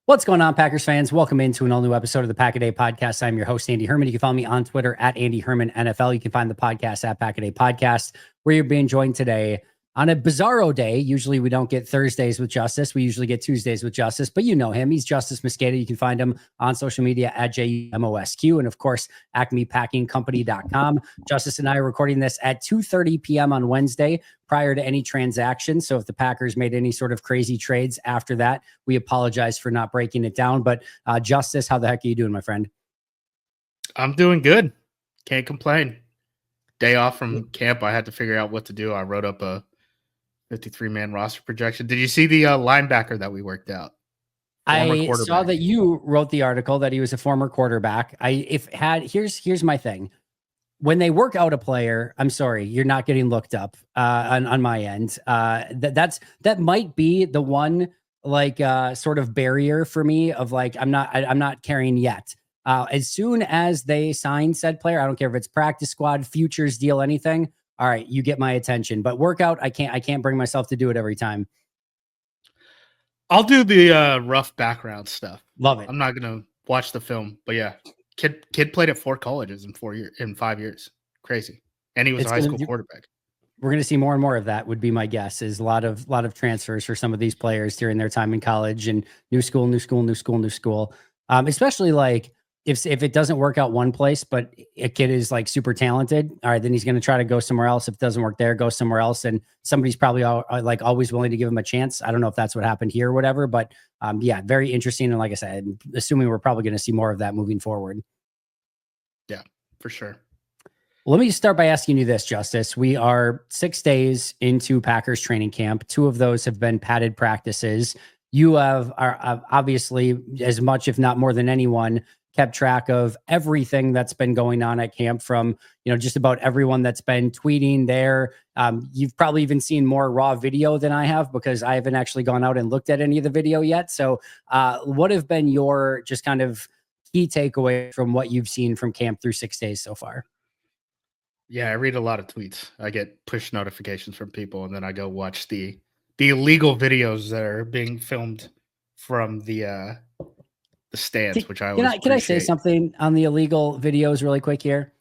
What's going on, Packers fans? Welcome into an all-new episode of the Pack-A-Day Podcast. I'm your host, Andy Herman. You can follow me on Twitter at Andy Herman NFL. You can find the podcast at Pack-A-Day Podcast, where you're being joined today on a bizarro day. Usually we don't get Thursdays with Justice. We usually get Tuesdays with Justice, but you know him. He's Justis Mosqueda. You can find him on social media at JUMOSQ and, of course, acmepackingcompany.com. Justice and I are recording this at 2:30 p.m. on Wednesday prior to any transaction. So if the Packers made any sort of crazy trades after that, we apologize for not breaking it down. But Justice, how the heck are you doing, my friend? I'm doing good. Can't complain. Day off from camp, I had to figure out what to do. I wrote up a 53-man roster projection. Did you see the linebacker that we worked out? I saw that you wrote the article that he was a former quarterback. Here's my thing. When they work out a player, I'm sorry, you're not getting looked up on my end. That might be the one sort of barrier for me of I'm not carrying yet. As soon as they sign said player, I don't care if it's practice squad, futures deal, anything. All right, you get my attention. But workout, I can't bring myself to do it every time. I'll do the rough background stuff. Love it. I'm not gonna watch the film, but yeah, kid played at 4 colleges in 5 years. Crazy, and he was a high school quarterback. We're going to see more and more of that. Would be my guess. Is a lot of transfers for some of these players during their time in college and new school. Especially if it doesn't work out one place, but a kid is super talented, all right, then he's going to try to go somewhere else. If it doesn't work there, go somewhere else. And somebody's probably always willing to give him a chance. I don't know if that's what happened here or whatever, but yeah, very interesting. And like I said, I'm assuming we're probably going to see more of that moving forward. Yeah, for sure. Well, let me start by asking you this, Justice. We are 6 days into Packers training camp. 2 of those have been padded practices. You are obviously, as much, if not more than anyone, kept track of everything that's been going on at camp from, just about everyone that's been tweeting there. You've probably even seen more raw video than I have because I haven't actually gone out and looked at any of the video yet. So what have been your just kind of key takeaway from what you've seen from camp through 6 days so far? Yeah, I read a lot of tweets. I get push notifications from people, and then I go watch the illegal videos that are being filmed from the stands, which I always appreciate. Can I say something on the illegal videos really quick here?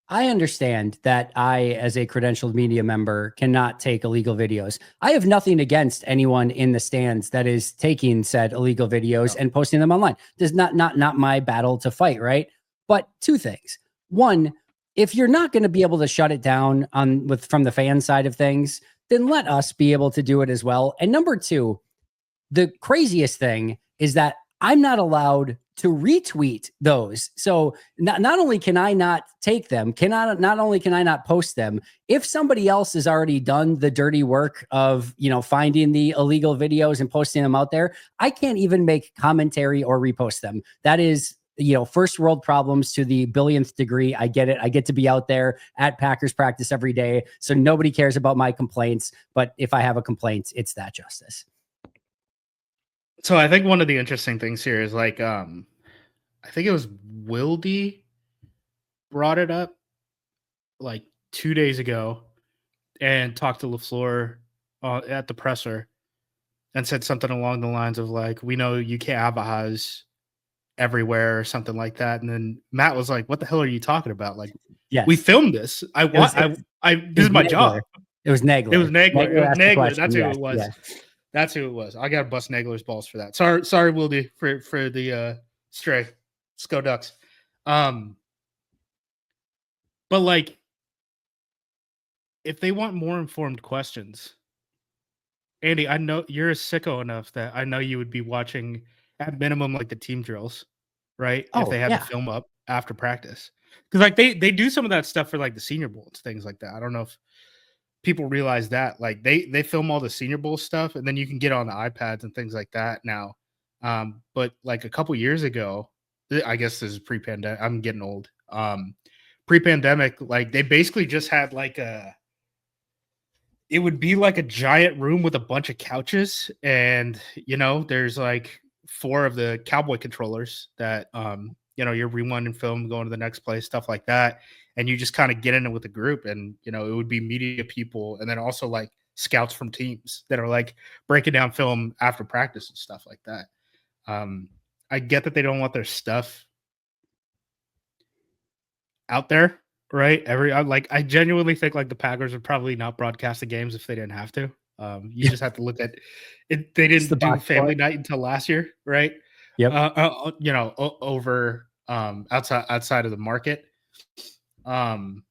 I understand that I, as a credentialed media member, cannot take illegal videos. I have nothing against anyone in the stands that is taking said illegal videos and posting them online. This is not my battle to fight, right? But 2 things. One, if you're not going to be able to shut it down from the fan side of things, then let us be able to do it as well. And number 2, the craziest thing is that I'm not allowed to retweet those. So not only can I not take them, not only can I not post them, if somebody else has already done the dirty work of, finding the illegal videos and posting them out there, I can't even make commentary or repost them. That is, first world problems to the billionth degree. I get it. I get to be out there at Packers practice every day. So nobody cares about my complaints. But if I have a complaint, it's that, Justice. So I think one of the interesting things here is I think it was Wildy brought it up 2 days ago and talked to LaFleur at the presser and said something along the lines of we know you can't advertise everywhere or something like that. And then Matt was like, what the hell are you talking about? Yes. We filmed this. This is my job. It was Nagler. It was Nagler. That's who it was. Yeah. That's who it was. I got to bust Nagler's balls for that. Sorry, Wildy, for the stray. Let's go Ducks. But if they want more informed questions, Andy, I know you're a sicko enough that I know you would be watching at minimum the team drills, right? If they have the film up after practice, because they do some of that stuff for the Senior Bowl and things like that. I don't know if people realize that they film all the Senior Bowl stuff, and then you can get on the iPads and things like that now. But a couple years ago, I guess this is pre-pandemic. I'm getting old. Pre-pandemic, they basically just had it would be a giant room with a bunch of couches, and there's 4 of the Cowboy controllers that you're rewinding film, going to the next play, stuff like that. And you just kind of get in it with a group, and it would be media people, and then also scouts from teams that are breaking down film after practice and stuff like that. I get that they don't want their stuff out there, right? I genuinely think like the Packers would probably not broadcast the games if they didn't have to. You just have to look at it. They It's the didn't do box score. family night until last year, right? Yep. Over outside of the market. But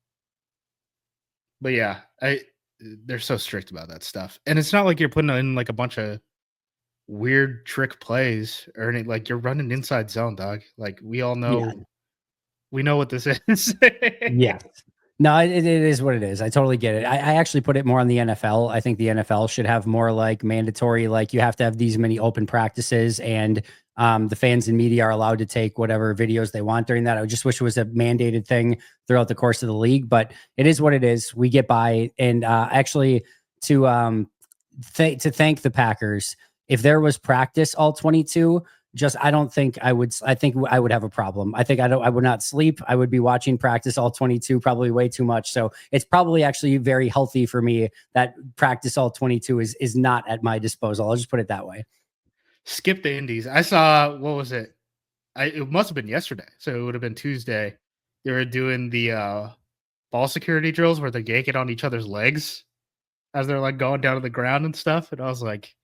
yeah, they're so strict about that stuff, and it's not like you're putting in like a bunch of weird trick plays or anything. Like you're running inside zone, dog. Like we all Yeah. know, we know what this is. Yeah. No, it is what it is. I totally get it. I actually put it more on the NFL. I think the NFL should have more like mandatory, like you have to have these many open practices, and the fans and media are allowed to take whatever videos they want during that. I just wish it was a mandated thing throughout the course of the league, but it is what it is. We get by. And actually, to thank the Packers, if there was practice all 22, just I don't think I would. I think I would have a problem. I think I would not sleep. I would be watching practice all 22 probably way too much. So it's probably actually very healthy for me that practice all 22 is not at my disposal. I'll just put it that way. Skip the Indies. I saw, what was it? It must have been yesterday, so it would have been Tuesday. They were doing the ball security drills where they're yanking on each other's legs as they're like going down to the ground and stuff. And I was like,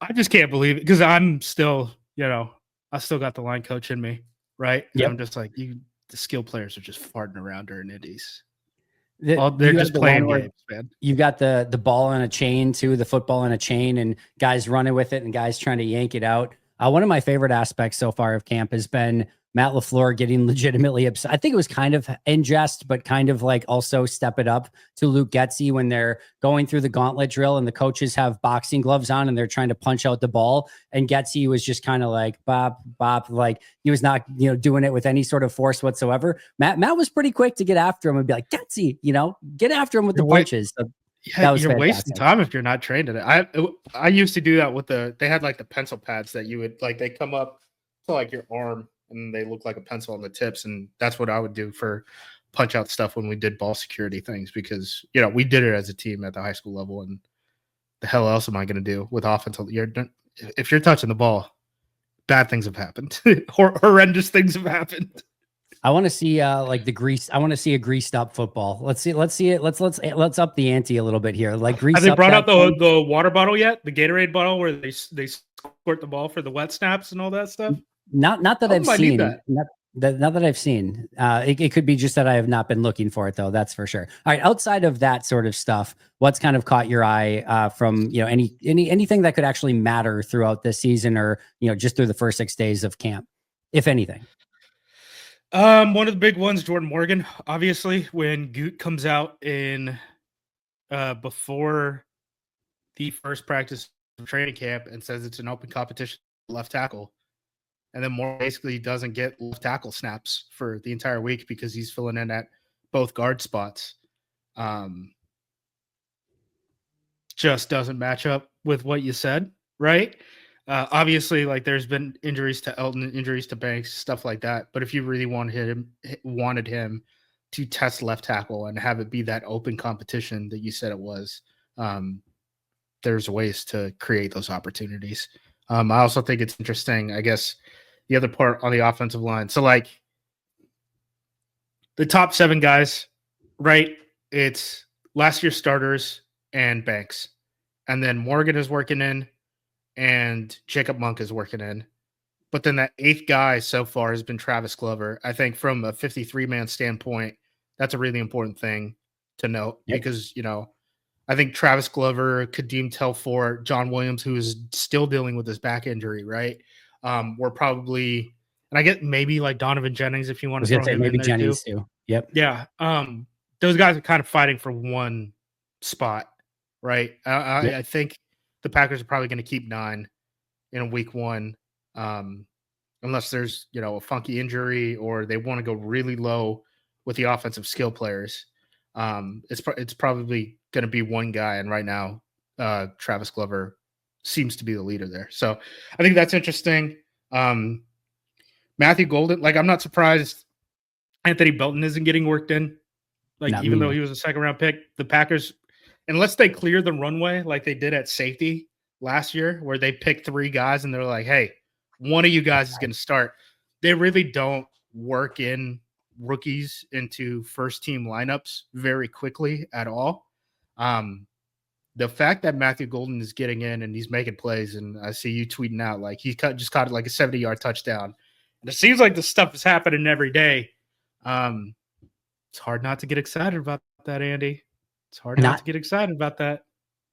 I just can't believe it, because I'm still, I still got the line coach in me, right? And I'm just like, the skill players are just farting around during Indies. They're just playing games, man. You've got the ball on a chain too, the football on a chain, and guys running with it and guys trying to yank it out. One of my favorite aspects so far of camp has been Matt LaFleur getting legitimately upset. I think it was kind of in jest, but kind of like also step it up to Luke Getsy when they're going through the gauntlet drill and the coaches have boxing gloves on and they're trying to punch out the ball. And Getsy was just kind of like bop, bop, like he was not, doing it with any sort of force whatsoever. Matt was pretty quick to get after him and be like, Getsy, get after him with the punches. So yeah, that was you're fantastic. wasting time if you're not trained in it. I used to do that with they had like the pencil pads that you would like, they come up to like your arm and they look like a pencil on the tips. And that's what I would do for punch out stuff when we did ball security things, because, we did it as a team at the high school level. And the hell else am I going to do with offensive? If you're touching the ball, bad things have happened. Horrendous things have happened. I want to see like the grease. I want to see a greased up football. Let's see it. Let's up the ante a little bit here. Like grease. Have they brought out the water bottle yet? The Gatorade bottle where they squirt the ball for the wet snaps and all that stuff? Not that I've seen. Not that I've seen. It could be just that I have not been looking for it though. That's for sure. All right. Outside of that sort of stuff, what's kind of caught your eye from anything that could actually matter throughout this season, or just through the first 6 days of camp, if anything? One of the big ones, Jordan Morgan, obviously, when Goot comes out in before the first practice of training camp and says it's an open competition left tackle. And then Morgan basically doesn't get left tackle snaps for the entire week because he's filling in at both guard spots. Just doesn't match up with what you said, right? Obviously, like there's been injuries to Elton, injuries to Banks, stuff like that. But if you really wanted him to test left tackle and have it be that open competition that you said it was, there's ways to create those opportunities. I also think it's interesting, I guess, the other part on the offensive line. So like the top 7 guys, right? It's last year's starters and Banks. And then Morgan is working in, and Jacob Monk is working in. But then that 8th guy so far has been Travis Glover. I think from a 53-man standpoint, that's a really important thing to note because, I think Travis Glover, Kadeem Telfort, John Williams, who is still dealing with his back injury, right? We're probably, and I get maybe like Donovan Jennings if you want to throw him in there Jennings too. Yep. Yeah. Those guys are kind of fighting for one spot, right? I think the Packers are probably going to keep 9 in week 1, unless there's, a funky injury or they want to go really low with the offensive skill players. It's probably going to be one guy. And right now, Travis Glover seems to be the leader there. So I think that's interesting. Matthew Golden, like I'm not surprised Anthony Belton isn't getting worked in. Like, even though he was a 2nd-round pick, the Packers, unless they clear the runway like they did at safety last year, where they picked 3 guys and they're like, hey, one of you guys is going to start. They really don't work in rookies into first team lineups very quickly at all. The fact that Matthew Golden is getting in and he's making plays, and I see you tweeting out like he just caught like a 70-yard touchdown. And it seems like this stuff is happening every day. It's hard not to get excited about that, Andy. It's hard not to get excited about that.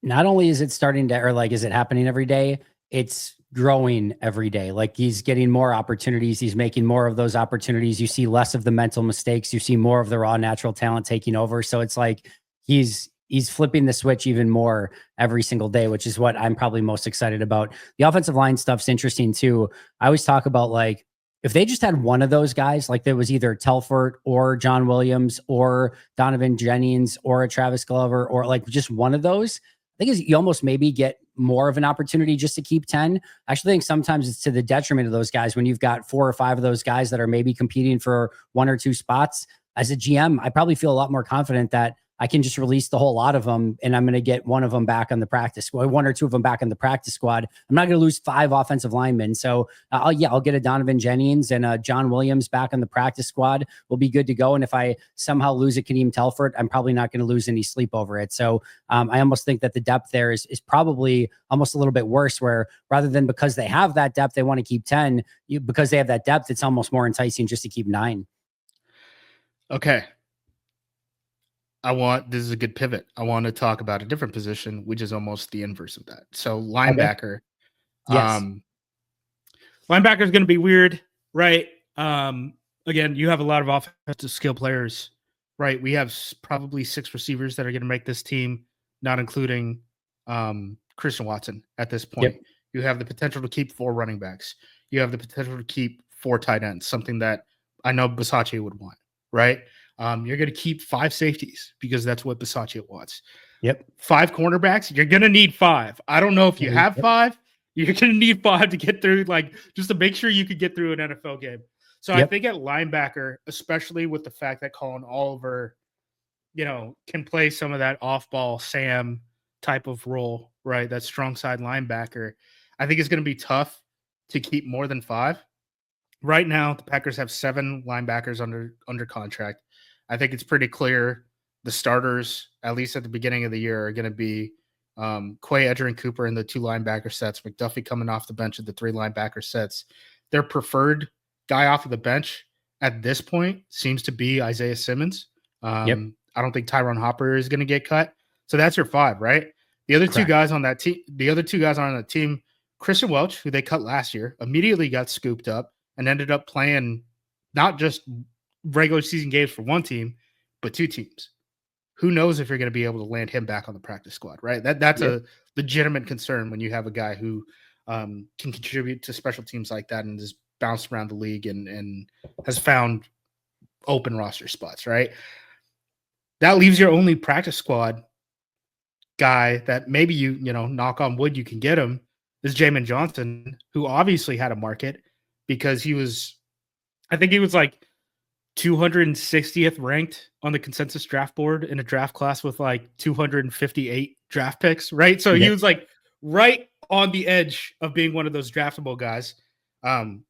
Not only is it starting to, or like, is it happening every day? It's growing every day. Like, he's getting more opportunities. He's making more of those opportunities. You see less of the mental mistakes. You see more of the raw natural talent taking over. So it's like he's flipping the switch even more every single day, which is what I'm probably most excited about. The offensive line stuff's interesting too. I always talk about, like, if they just had one of those guys, like there was either Telfort or John Williams or Donovan Jennings or a Travis Glover, or like just one of those, I think you almost maybe get more of an opportunity just to keep 10. I actually think sometimes it's to the detriment of those guys when you've got 4 or 5 of those guys that are maybe competing for 1 or 2 spots. As a GM, I probably feel a lot more confident that I can just release the whole lot of them, and I'm going to get one of them back on the practice squad, 1 or 2 of them back on the practice squad. I'm not going to lose 5 offensive linemen. So I'll get a Donovan Jennings and a John Williams back on the practice squad. We'll be good to go. And if I somehow lose a Kadeem Telfort, I'm probably not going to lose any sleep over it. So I almost think that the depth there is probably almost a little bit worse, where rather than because they have that depth, they want to keep 10, because they have that depth, it's almost more enticing just to keep 9. Okay. This is a good pivot. I want to talk about a different position, which is almost the inverse of that. So linebacker. Okay. Yes. Linebacker is going to be weird, right? Again, you have a lot of offensive skill players, right? We have probably 6 receivers that are going to make this team, not including Christian Watson at this point. Yep. You have the potential to keep 4 running backs. You have the potential to keep 4 tight ends, something that I know Bisaccia would want, right? You're going to keep 5 safeties because that's what Bisaccia wants. Yep. 5 cornerbacks. You're going to need 5. I don't know if you have 5. You're going to need 5 to get through, like, just to make sure you could get through an NFL game. So I think at linebacker, especially with the fact that Colin Oliver, can play some of that off-ball Sam type of role, right? That strong side linebacker. I think it's going to be tough to keep more than 5. Right now, the Packers have 7 linebackers under contract. I think it's pretty clear the starters, at least at the beginning of the year, are going to be Quay, Edger, and Cooper in the 2 linebacker sets, McDuffie coming off the bench at the 3 linebacker sets. Their preferred guy off of the bench at this point seems to be Isaiah Simmons. I don't think Tyron Hopper is going to get cut. So that's your 5, right? The other 2 guys on that team, Christian Welch, who they cut last year, immediately got scooped up and ended up playing not just regular season games for 1 team, but 2 teams. Who knows if you're going to be able to land him back on the practice squad, right? That's a legitimate concern when you have a guy who can contribute to special teams like that and has bounced around the league and has found open roster spots, right? That leaves your only practice squad guy that maybe you knock on wood, you can get him, is Jamin Johnson, who obviously had a market because I think he was like 260th ranked on the consensus draft board in a draft class with like 258 draft picks, right? So he was like right on the edge of being one of those draftable guys,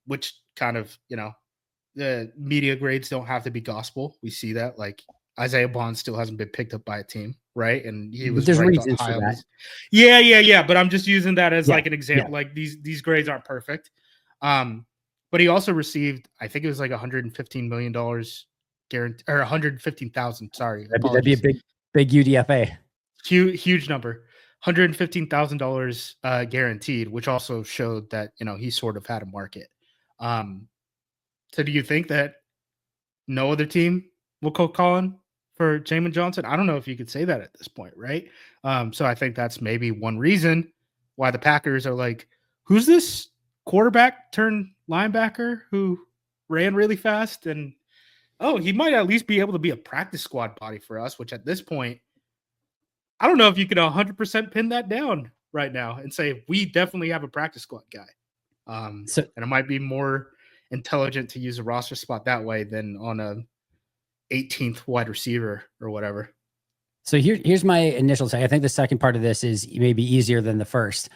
which kind of, the media grades don't have to be gospel. We see that, like, Isaiah Bond still hasn't been picked up by a team, right? And he was ranked on high on this. Yeah. But I'm just using that as like an example. Like these grades aren't perfect. But he also received, I think it was like $115 million guaranteed, or 115,000. Sorry, that'd be a big UDFA. Huge number, $115,000 guaranteed, which also showed that he sort of had a market. So do you think that no other team will call on for Jamin Johnson? I don't know if you could say that at this point, right? So I think that's maybe one reason why the Packers are like, who's this quarterback turned linebacker who ran really fast, and he might at least be able to be a practice squad body for us, which at this point, I don't know if you could 100% pin that down right now and say we definitely have a practice squad guy. And it might be more intelligent to use a roster spot that way than on a 18th wide receiver or whatever. So here's my initial take. I think the second part of this is maybe easier than the first.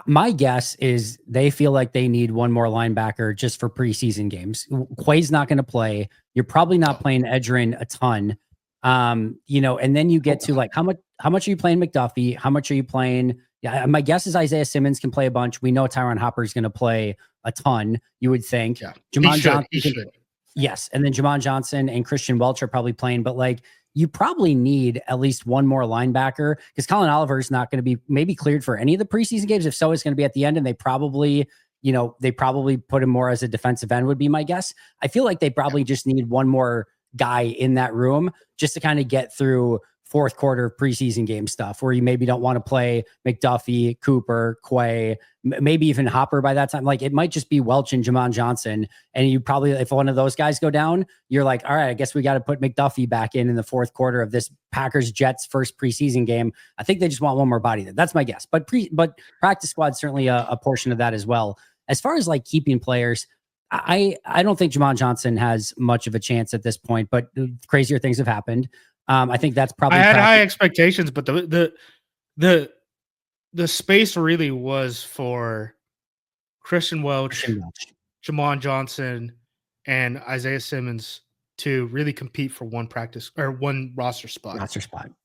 My guess is they feel like they need one more linebacker just for preseason games. Quay's not going to play. You're probably not playing Edgerrin a ton. And then you get to like how much are you playing McDuffie? How much are you playing? Yeah, my guess is Isaiah Simmons can play a bunch. We know Tyron Hopper is going to play a ton, you would think. Yeah. Jamon Johnson. He should. Yes. And then Jamon Johnson and Christian Welch are probably playing, but like you probably need at least one more linebacker because Colin Oliver is not going to be maybe cleared for any of the preseason games. If so, it's going to be at the end, and they probably put him more as a defensive end would be my guess. I feel like they probably just need one more guy in that room just to kind of get through fourth quarter preseason game stuff where you maybe don't want to play McDuffie, Cooper, Quay, maybe even Hopper by that time. Like it might just be Welch and Jamon Johnson. And you probably, if one of those guys go down, you're like, all right, I guess we got to put McDuffie back in the fourth quarter of this Packers Jets first preseason game. I think they just want one more body there. That's my guess. But practice squad certainly a portion of that as well. As far as like keeping players, I don't think Jamon Johnson has much of a chance at this point, but crazier things have happened. I think that's probably. I had high expectations, but the space really was for Christian Welch, Jamon Johnson, and Isaiah Simmons to really compete for one practice or one roster spot.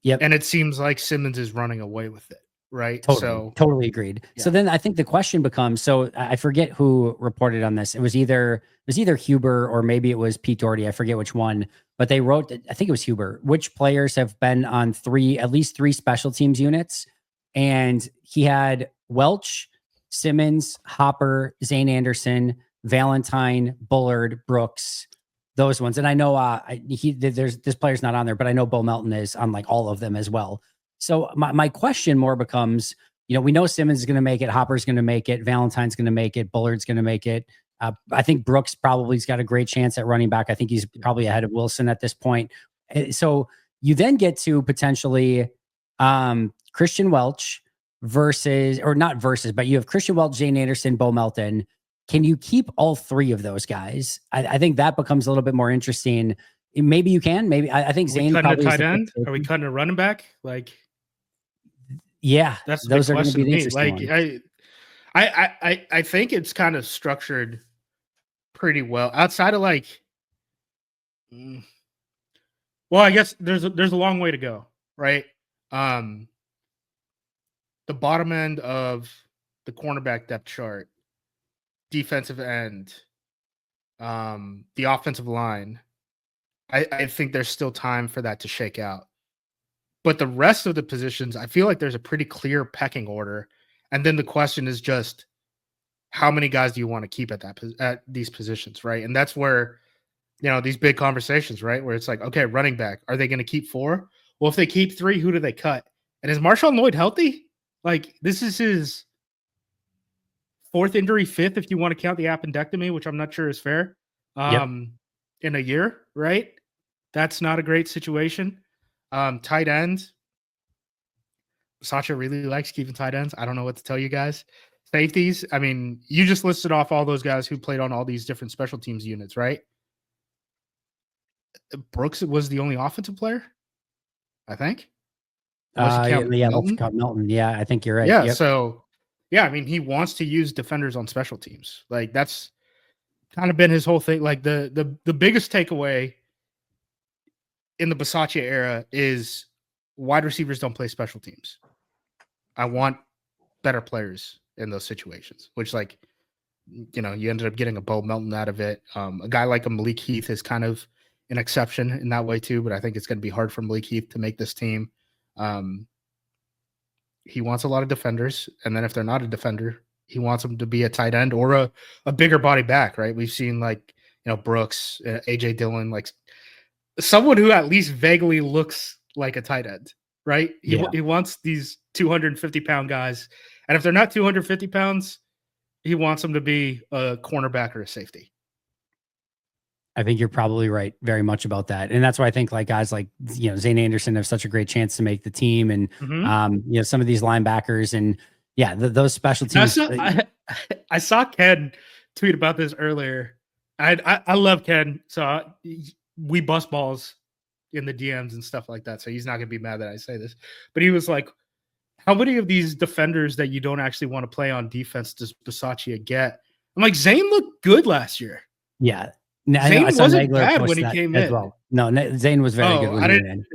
Yep. And it seems like Simmons is running away with it. Right. Totally agreed. Yeah. So then I think the question becomes, so I forget who reported on this. It was either Huber or maybe it was Pete Doherty. I forget which one, but they wrote, I think it was Huber, which players have been on at least three special teams units. And he had Welch, Simmons, Hopper, Zane Anderson, Valentine, Bullard, Brooks, those ones. And I know this player's not on there, but I know Bo Melton is on like all of them as well. So my question more becomes, we know Simmons is going to make it. Hopper's going to make it. Valentine's going to make it. Bullard's going to make it. I think Brooks probably's got a great chance at running back. I think he's probably ahead of Wilson at this point. So you then get to potentially Christian Welch but you have Christian Welch, Zane Anderson, Bo Melton. Can you keep all three of those guys? I think that becomes a little bit more interesting. Maybe you can. Maybe I think Zane probably tight end. Are we cutting a running back? Like, yeah, those are going to be the interesting. Like, I think it's kind of structured pretty well outside of like. Well, I guess there's a long way to go, right? The bottom end of the cornerback depth chart, defensive end, the offensive line. I think there's still time for that to shake out. But the rest of the positions, I feel like there's a pretty clear pecking order. And then the question is just how many guys do you want to keep at these positions, right? And that's where, these big conversations, right? Where it's like, okay, running back, are they going to keep 4? Well, if they keep 3, who do they cut? And is Marshawn Lloyd healthy? Like, this is his 4th injury, 5th, if you want to count the appendectomy, which I'm not sure is fair. In a year, right? That's not a great situation. Tight ends. Sacha really likes keeping tight ends. I don't know what to tell you guys. Safeties. I mean, you just listed off all those guys who played on all these different special teams units, right? Brooks was the only offensive player, I think. Melton. Yeah, I think you're right. Yeah. Yep. So, yeah, I mean, he wants to use defenders on special teams. Like that's kind of been his whole thing. Like the biggest takeaway in the Bisaccia era is wide receivers don't play special teams. I want better players in those situations, which like, you ended up getting a Bo Melton out of it. A guy like a Malik Heath is kind of an exception in that way too, but I think it's going to be hard for Malik Heath to make this team. He wants a lot of defenders. And then if they're not a defender, he wants them to be a tight end or a bigger body back, right? We've seen like, Brooks, AJ Dillon, like someone who at least vaguely looks like a tight end, right? He wants these 250-pound guys. And if they're not 250 pounds, he wants them to be a cornerback or a safety. I think you're probably right very much about that. And that's why I think like guys like, Zane Anderson have such a great chance to make the team. And, some of these linebackers and those special teams. I saw Ken tweet about this earlier. I love Ken. So we bust balls in the DMs and stuff like that. So he's not going to be mad that I say this, but he was like, how many of these defenders that you don't actually want to play on defense does Bisaccia get? I'm like, Zane looked good last year. Yeah. Zane wasn't bad when he came in. Well. No, Zane was very good when he went in.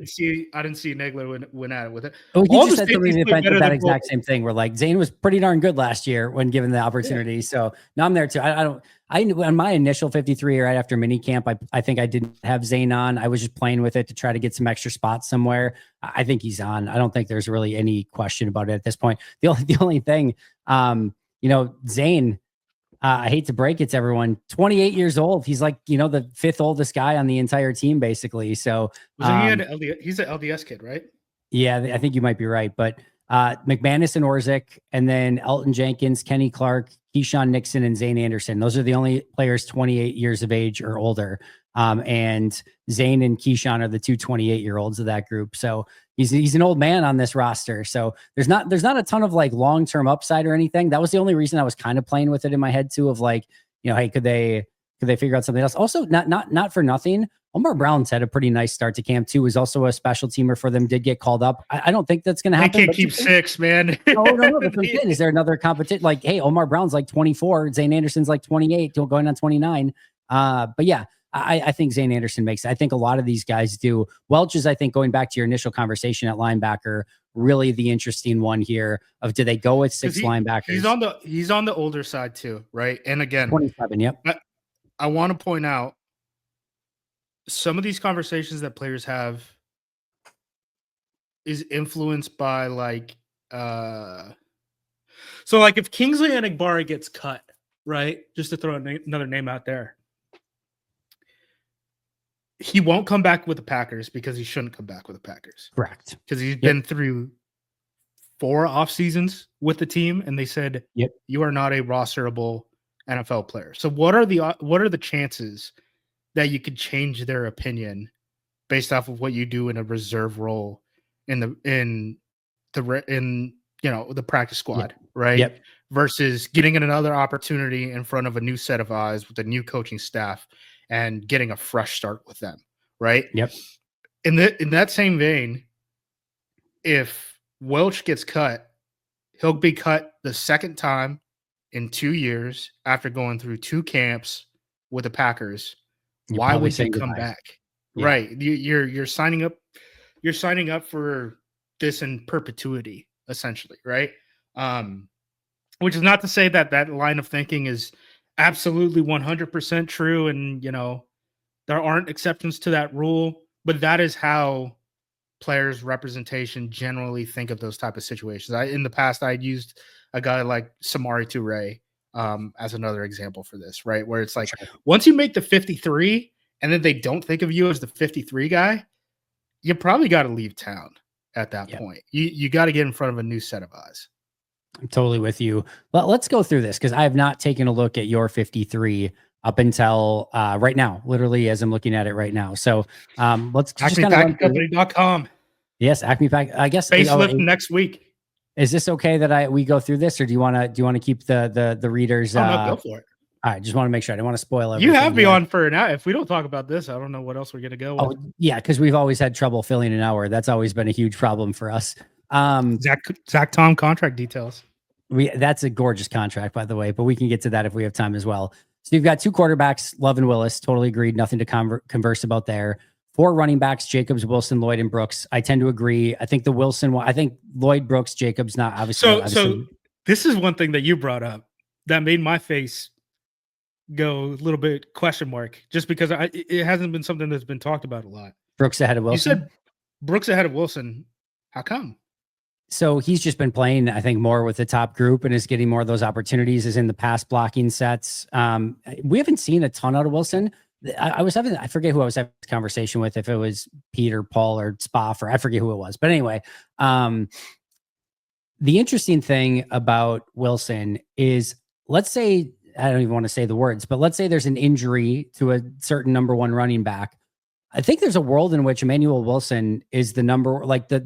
I didn't see Nagler win at it with it. Oh, you just said something in the defense of that exact same thing. Where like Zane was pretty darn good last year when given the opportunity. Yeah. So now I'm there too. I on my initial 53 right after minicamp, I think I didn't have Zane on. I was just playing with it to try to get some extra spots somewhere. I think he's on. I don't think there's really any question about it at this point. The only thing, Zane. I hate to break it to everyone, 28 years old. He's like, the fifth oldest guy on the entire team, basically. So he's an LDS kid, right? Yeah, I think you might be right. But McManus and Orzik, and then Elton Jenkins, Kenny Clark, Keyshawn Nixon, and Zane Anderson. Those are the only players 28 years of age or older. And Zane and Keyshawn are the two 28-year-olds of that group. So he's an old man on this roster. So there's not a ton of like long-term upside or anything. That was the only reason I was kind of playing with it in my head too, of like, hey, could they figure out something else? Also, not for nothing, Omar Brown's had a pretty nice start to camp too. Was also a special teamer for them. Did get called up. I don't think that's going to happen. They can't keep 6, man. No. That's what I'm saying. Is there another competition? Like, hey, Omar Brown's like 24. Zane Anderson's like 28. Going on 29. But yeah. I think Zane Anderson makes it. I think a lot of these guys do. Welch is, I think, going back to your initial conversation at linebacker, really the interesting one here of, do they go with 6 linebackers? He's on the older side too, right? And again, 27, yep. I want to point out some of these conversations that players have is influenced by like so like if Kingsley Enagbare gets cut, right? Just to throw another name out there. He won't come back with the Packers because he shouldn't come back with the Packers. Correct. Because he's been through 4 off seasons with the team, and they said, you are not a rosterable NFL player. So what are the chances that you could change their opinion based off of what you do in a reserve role in the practice squad, right? Yep. Versus getting another opportunity in front of a new set of eyes with a new coaching staff and getting a fresh start with them, right? Yep. In that same vein, if Welch gets cut, he'll be cut the second time in 2 years after going through 2 camps with the Packers. Why would he come back? Yeah. Right. You're signing up. You're signing up for this in perpetuity, essentially, right? Which is not to say that line of thinking is absolutely 100% true, and there aren't exceptions to that rule, but that is how players' representation generally think of those type of situations. In the past, I'd used a guy like Samori Toure as another example for this, right? Where it's like, once you make the 53 and then they don't think of you as the 53 guy, you probably got to leave town at that point. You got to get in front of a new set of eyes. I'm totally with you. Well, let's go through this because I have not taken a look at your 53 up until right now, literally as I'm looking at it right now. So let's just kind of AcmePackCompany.com. Yes, Acme Pack. I guess facelift next week. Is this okay that we go through this, or do you want to keep the readers? No, go for it. All right, just want to make sure I didn't want to spoil everything. You have me on for an hour. If we don't talk about this, I don't know what else we're gonna go with. Oh, yeah, because we've always had trouble filling an hour. That's always been a huge problem for us. Zack Tom contract details. That's a gorgeous contract, by the way, but we can get to that if we have time as well. So you've got 2 quarterbacks, Love and Willis, totally agreed. Nothing to converse about there. 4 running backs, Jacobs, Wilson, Lloyd, and Brooks. I tend to agree. I think the Wilson one, I think Lloyd, Brooks, Jacobs, not obviously. So this is one thing that you brought up that made my face go a little bit question mark, just because it hasn't been something that's been talked about a lot. Brooks ahead of Wilson? You said Brooks ahead of Wilson. How come? So he's just been playing, I think, more with the top group and is getting more of those opportunities as in the pass blocking sets. We haven't seen a ton out of Wilson. I forget who I was having this conversation with, if it was Pete or Paul or Spoff, or I forget who it was. But anyway, the interesting thing about Wilson is, let's say, I don't even want to say the words, but let's say there's an injury to a certain number 1 running back. I think there's a world in which Emmanuel Wilson is the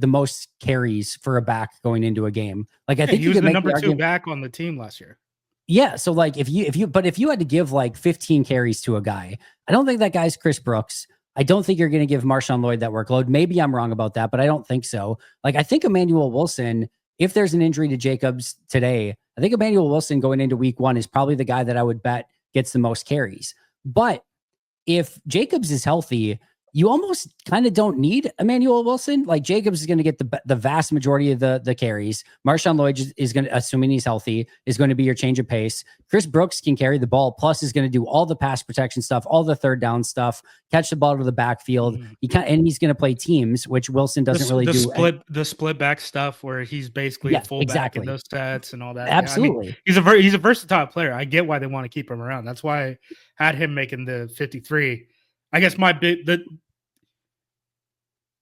most carries for a back going into a game. Like, I think he was the number 2 back on the team last year. Yeah. So like if you had to give like 15 carries to a guy, I don't think that guy's Chris Brooks. I don't think you're going to give Marshawn Lloyd that workload. Maybe I'm wrong about that, but I don't think so. Like, I think Emmanuel Wilson if there's an injury to Jacobs today, I think Emmanuel Wilson going into week 1 is probably the guy that I would bet gets the most carries. But if Jacobs is healthy, you almost kind of don't need Emmanuel Wilson. Like Jacobs is going to get the vast majority of the carries. Marshawn Lloyd is going to, assuming he's healthy, is going to be your change of pace. Chris Brooks can carry the ball, plus is going to do all the pass protection stuff, all the third down stuff, catch the ball to the backfield. And he's going to play teams, which Wilson doesn't really do. The split back stuff where he's basically a fullback in those sets and all that. Absolutely. Yeah, I mean, he's a versatile player. I get why they want to keep him around. That's why I had him making the 53. I guess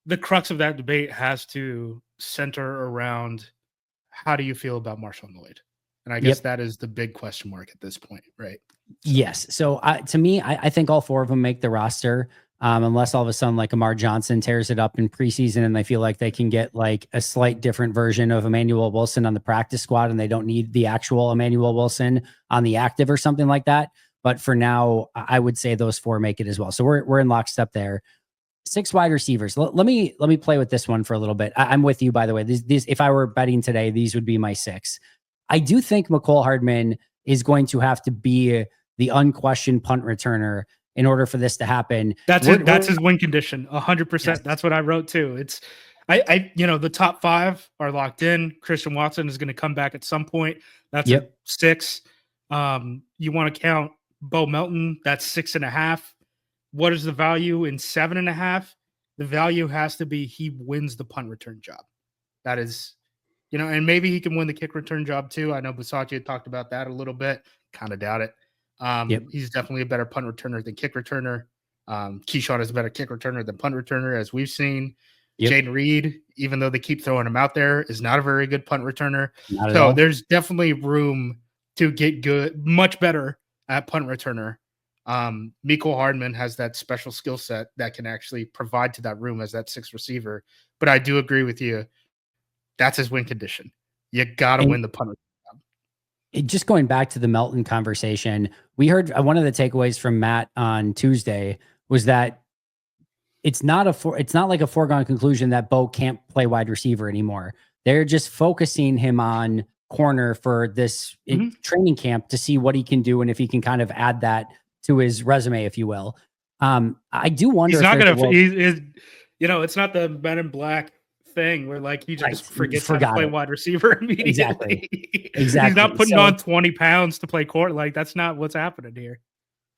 the crux of that debate has to center around how do you feel about Marshawn Lloyd? And I guess that is the big question mark at this point, right? Yes. So to me, I think all 4 of them make the roster, unless all of a sudden like Amar Johnson tears it up in preseason and they feel like they can get like a slight different version of Emmanuel Wilson on the practice squad and they don't need the actual Emmanuel Wilson on the active or something like that. But for now, I would say those 4 make it as well. So we're in lockstep there. 6 wide receivers. Let me play with this one for a little bit. I'm with you, by the way. These if I were betting today, these would be my 6. I do think Mecole Hardman is going to have to be the unquestioned punt returner in order for this to happen. That's it. That's his win condition. 100%. Yes. That's what I wrote too. It's the top 5 are locked in. Christian Watson is going to come back at some point. That's a 6. You want to count Bo Melton? That's 6.5. What is the value in 7.5? The value has to be he wins the punt return job. That is, and maybe he can win the kick return job too. I know Bisaccia talked about that a little bit. Kind of doubt it. He's definitely a better punt returner than kick returner. Keyshawn is a better kick returner than punt returner, as we've seen. Jaden Reed, even though they keep throwing him out there, is not a very good punt returner. So there's definitely room to get good, much better at punt returner. Mecole Hardman has that special skill set that can actually provide to that room as that 6th receiver. But I do agree with you. That's his win condition. You got to win the punt return. Just going back to the Melton conversation, we heard one of the takeaways from Matt on Tuesday was that it's not like a foregone conclusion that Bo can't play wide receiver anymore. They're just focusing him on corner for this training camp to see what he can do and if he can kind of add that to his resume, if you will. I do wonder. He's not going to. It's not the Men in Black thing where like he just forgets how to play wide receiver immediately. Exactly. He's not putting on 20 pounds to play court. Like that's not what's happening here.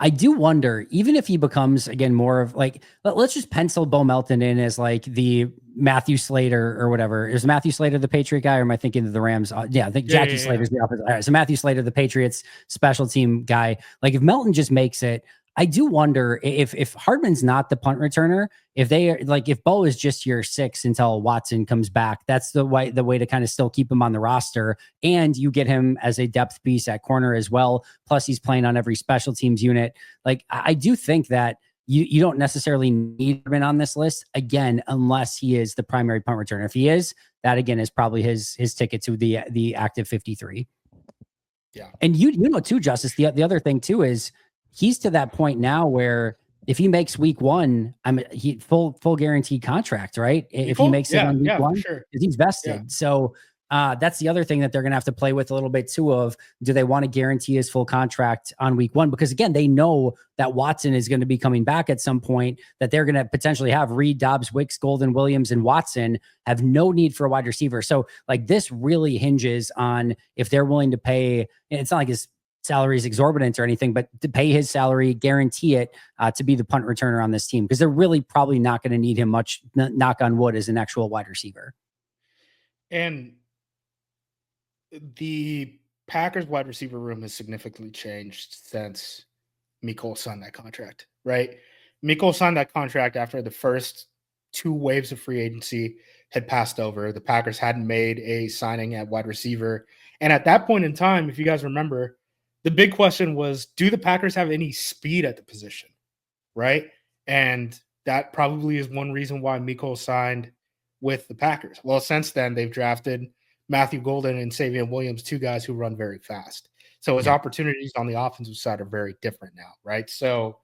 I do wonder, even if he becomes again more of like, let's just pencil Bo Melton in as like the Matthew Slater or whatever. Is Matthew Slater the Patriot guy, or am I thinking of the Rams? Yeah, I think Jackie Slater's the opposite. All right, so Matthew Slater, the Patriots special team guy. Like if Melton just makes it, I do wonder if Hardman's not the punt returner, if Bo is just your 6 until Watson comes back, that's the way to kind of still keep him on the roster. And you get him as a depth piece at corner as well. Plus he's playing on every special teams unit. Like I do think that you don't necessarily need him on this list again, unless he is the primary punt returner. If he is, that again is probably his ticket to the active 53. Yeah. And you know too, Justice, the other thing too is he's to that point now where if he makes week 1, he full guaranteed contract, right? If he makes it on week 1, sure. He's vested. Yeah. So that's the other thing that they're going to have to play with a little bit too of, do they want to guarantee his full contract on week 1? Because again, they know that Watson is going to be coming back at some point, that they're going to potentially have Reed, Dobbs, Wicks, Golden, Williams, and Watson have no need for a wide receiver. So like this really hinges on if they're willing to pay. It's not like his salary is exorbitant or anything, but to pay his salary, guarantee it to be the punt returner on this team, because they're really probably not going to need him much, knock on wood, as an actual wide receiver. And the Packers wide receiver room has significantly changed since Mecole signed that contract, right? Mecole signed that contract after the first 2 waves of free agency had passed over. The Packers hadn't made a signing at wide receiver. And at that point in time, if you guys remember, the big question was, do the Packers have any speed at the position, right? And that probably is one reason why Mecole signed with the Packers. Well, since then, they've drafted Matthew Golden and Savion Williams, 2 guys who run very fast. So his opportunities on the offensive side are very different now, right? So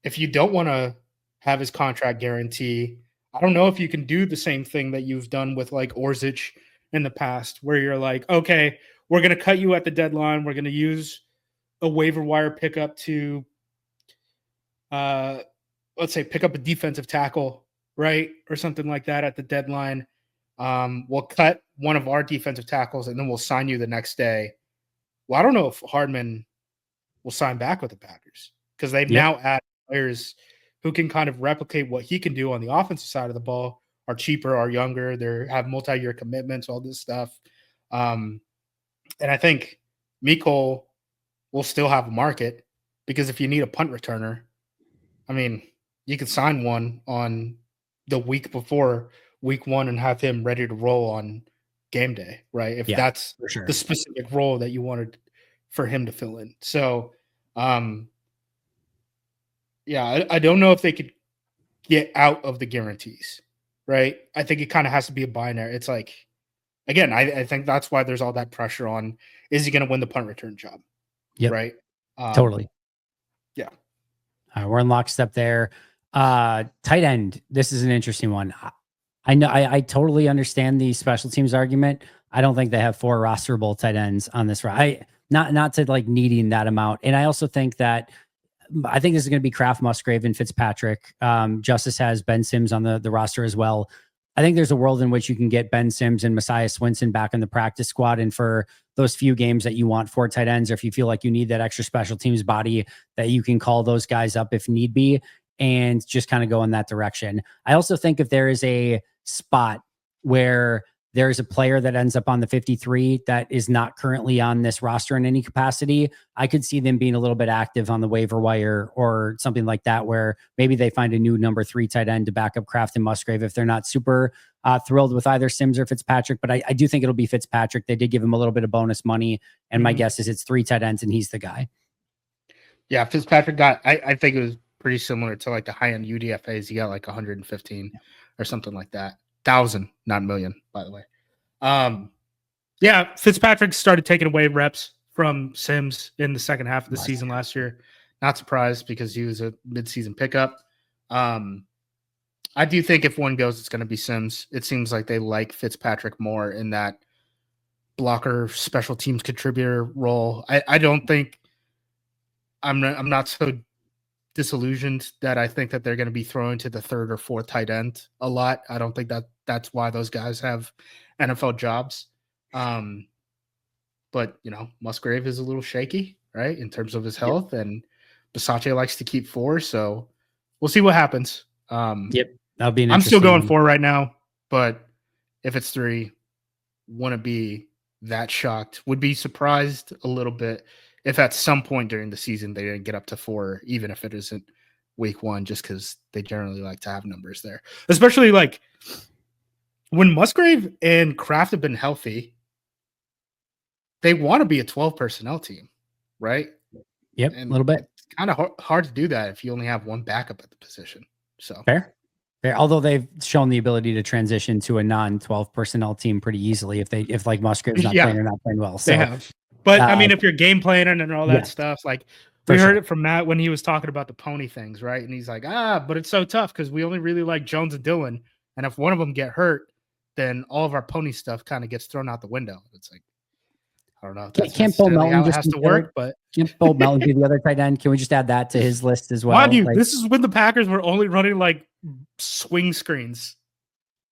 if you don't want to have his contract guarantee, I don't know if you can do the same thing that you've done with like Orzic in the past, where you're like, okay, we're going to cut you at the deadline. We're going to use a waiver wire pickup to, let's say, pick up a defensive tackle, right? Or something like that at the deadline. We'll cut one of our defensive tackles and then we'll sign you the next day. Well, I don't know if Hardman will sign back with the Packers because they've now added players who can kind of replicate what he can do on the offensive side of the ball, are cheaper, are younger, they have multi-year commitments, all this stuff. And I think Mecole will still have a market because if you need a punt returner, I mean, you could sign one on the week before week one and have him ready to roll on game day, right? If that's the specific role that you wanted for him to fill in. So, I don't know if they could get out of the guarantees, right? I think it kind of has to be a binary. It's like, again, I think that's why there's all that pressure on, is he going to win the punt return job? Yep. Right? Totally. Yeah. We're in lockstep there. Tight end. This is an interesting one. I know I totally understand the special teams argument. I don't think they have 4 rosterable tight ends on this. Not to like needing that amount. And I also think that I think this is going to be Kraft, Musgrave, and Fitzpatrick. Justice has Ben Sims on the roster as well. I think there's a world in which you can get Ben Sims and Messiah Swinson back in the practice squad. And for those few games that you want 4 tight ends, or if you feel like you need that extra special teams body, that you can call those guys up if need be and just kind of go in that direction. I also think if there is a spot where there's a player that ends up on the 53 that is not currently on this roster in any capacity, I could see them being a little bit active on the waiver wire or something like that, where maybe they find a new number 3 tight end to back up Kraft and Musgrave if they're not super thrilled with either Sims or Fitzpatrick. But I do think it'll be Fitzpatrick. They did give him a little bit of bonus money, and my guess is it's 3 tight ends and he's the guy. Yeah, Fitzpatrick got, I think it was pretty similar to like the high-end UDFAs. He got like 115 or something like that. 1,000, not million, by the way. Fitzpatrick started taking away reps from Sims in the second half of the season last year. Not surprised because he was a midseason pickup. I do think if one goes, it's going to be Sims. It seems like they like Fitzpatrick more in that blocker, special teams contributor role. I don't think I'm not so disillusioned that I think that they're going to be throwing to the 3rd or 4th tight end a lot. I don't think that's why those guys have NFL jobs. But Musgrave is a little shaky, right, in terms of his health, and Bisaccia likes to keep 4, so we'll see what happens. That'll be an I'm still going 4 right now, but if it's 3, wouldn't be that shocked. Would be surprised a little bit if at some point during the season they didn't get up to 4, even if it isn't week 1, just because they generally like to have numbers there. Especially like when Musgrave and Kraft have been healthy, they want to be a 12 personnel team, right? Yep, and a little bit. It's kind of hard to do that if you only have one backup at the position. So fair. Although they've shown the ability to transition to a non-12 personnel team pretty easily if like Musgrave's not playing or not playing well. So they have. But I mean, if you're game planning and all that stuff, like we heard it from Matt when he was talking about the pony things, right? And he's like, but it's so tough because we only really like Jones and Dillon, and if one of them get hurt, then all of our pony stuff kind of gets thrown out the window. It's like, I don't know. Can't Bo Melton just has to work, but can't Bo Melton be the other tight end? Can we just add that to his list as well? Mind you, this is when the Packers were only running like swing screens,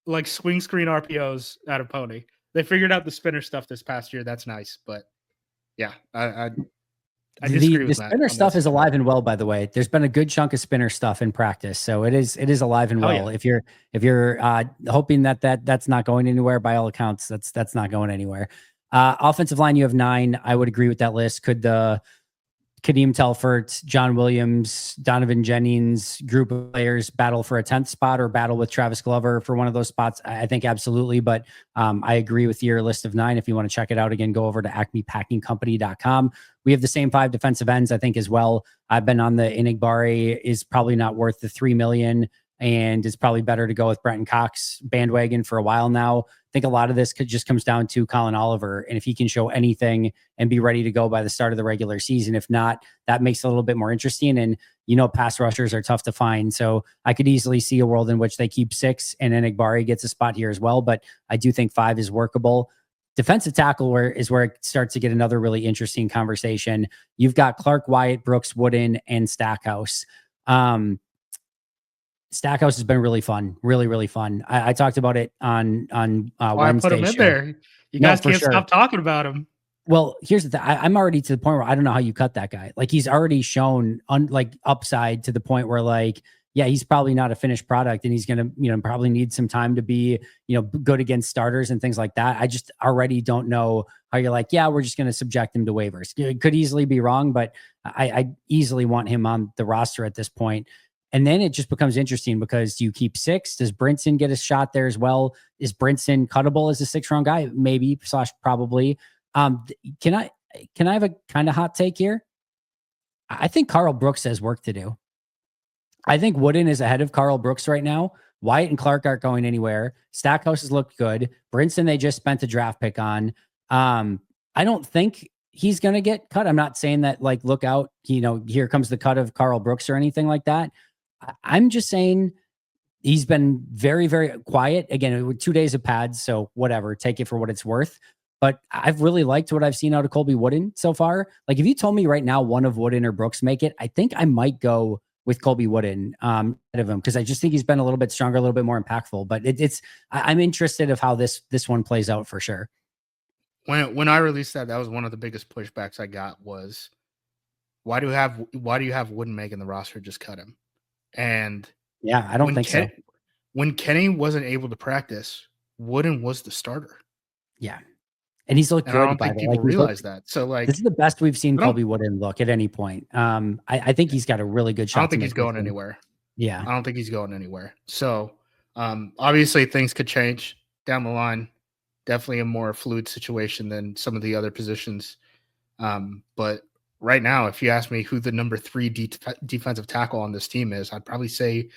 like swing screen RPOs out of pony. They figured out the spinner stuff this past year. That's nice, but yeah, I disagree with that. The spinner stuff is alive and well, by the way. There's been a good chunk of spinner stuff in practice, so it is alive and well. Yeah. If you're hoping that's not going anywhere, by all accounts, that's not going anywhere. Offensive line, you have 9. I would agree with that list. Could the Kadeem Telfort, John Williams, Donovan Jennings group of players battle for a 10th spot or battle with Travis Glover for one of those spots? I think absolutely. But I agree with your list of 9. If you want to check it out again, go over to acmepackingcompany.com. We have the same 5 defensive ends, I think, as well. I've been on the Inigbari is probably not worth the $3 million. and it's probably better to go with Brenton Cox bandwagon for a while now. I think a lot of this just comes down to Colin Oliver, and if he can show anything and be ready to go by the start of the regular season. If not, that makes it a little bit more interesting. And pass rushers are tough to find, so I could easily see a world in which they keep 6 and Enigbari gets a spot here as well. But I do think 5 is workable. Defensive tackle is where it starts to get another really interesting conversation. You've got Clark, Wyatt, Brooks, Wooden, and Stackhouse. Stackhouse has been really fun, really, really fun. I talked about it on Why Wednesday. I put him in there. You guys can't stop talking about him. Well, here's the thing. I'm already to the point where I don't know how you cut that guy. Like, he's already shown upside to the point where, like, yeah, he's probably not a finished product, and he's going to, probably need some time to be, good against starters and things like that. I just already don't know how you're like, yeah, we're just going to subject him to waivers. It could easily be wrong, but I easily want him on the roster at this point. And then it just becomes interesting because you keep 6. Does Brinson get a shot there as well? Is Brinson cuttable as a 6th-round guy? Maybe / probably. Can I have a kind of hot take here? I think Carl Brooks has work to do. I think Wooden is ahead of Carl Brooks right now. Wyatt and Clark aren't going anywhere. Stackhouse has looked good. Brinson, they just spent a draft pick on. I don't think he's going to get cut. I'm not saying that, like, look out, here comes the cut of Carl Brooks or anything like that. I'm just saying he's been very, very quiet. Again, 2 days of pads, so whatever, take it for what it's worth. But I've really liked what I've seen out of Colby Wooden so far. Like, if you told me right now one of Wooden or Brooks make it, I think I might go with Colby Wooden out of him, because I just think he's been a little bit stronger, a little bit more impactful. But I'm interested of how this one plays out for sure. When I released that was one of the biggest pushbacks I got was, why do you have Wooden making the roster? Just cut him. And yeah, I don't think so. When Kenny wasn't able to practice, Wooden was the starter. Yeah. And he's looked good. I don't think people realize that. So, like, this is the best we've seen Colby Wooden look at any point. I think he's got a really good shot. I don't think he's going anywhere. Yeah. I don't think he's going anywhere. So, obviously things could change down the line. Definitely a more fluid situation than some of the other positions. But right now, if you ask me who the number 3 defensive tackle on this team is, I'd probably say,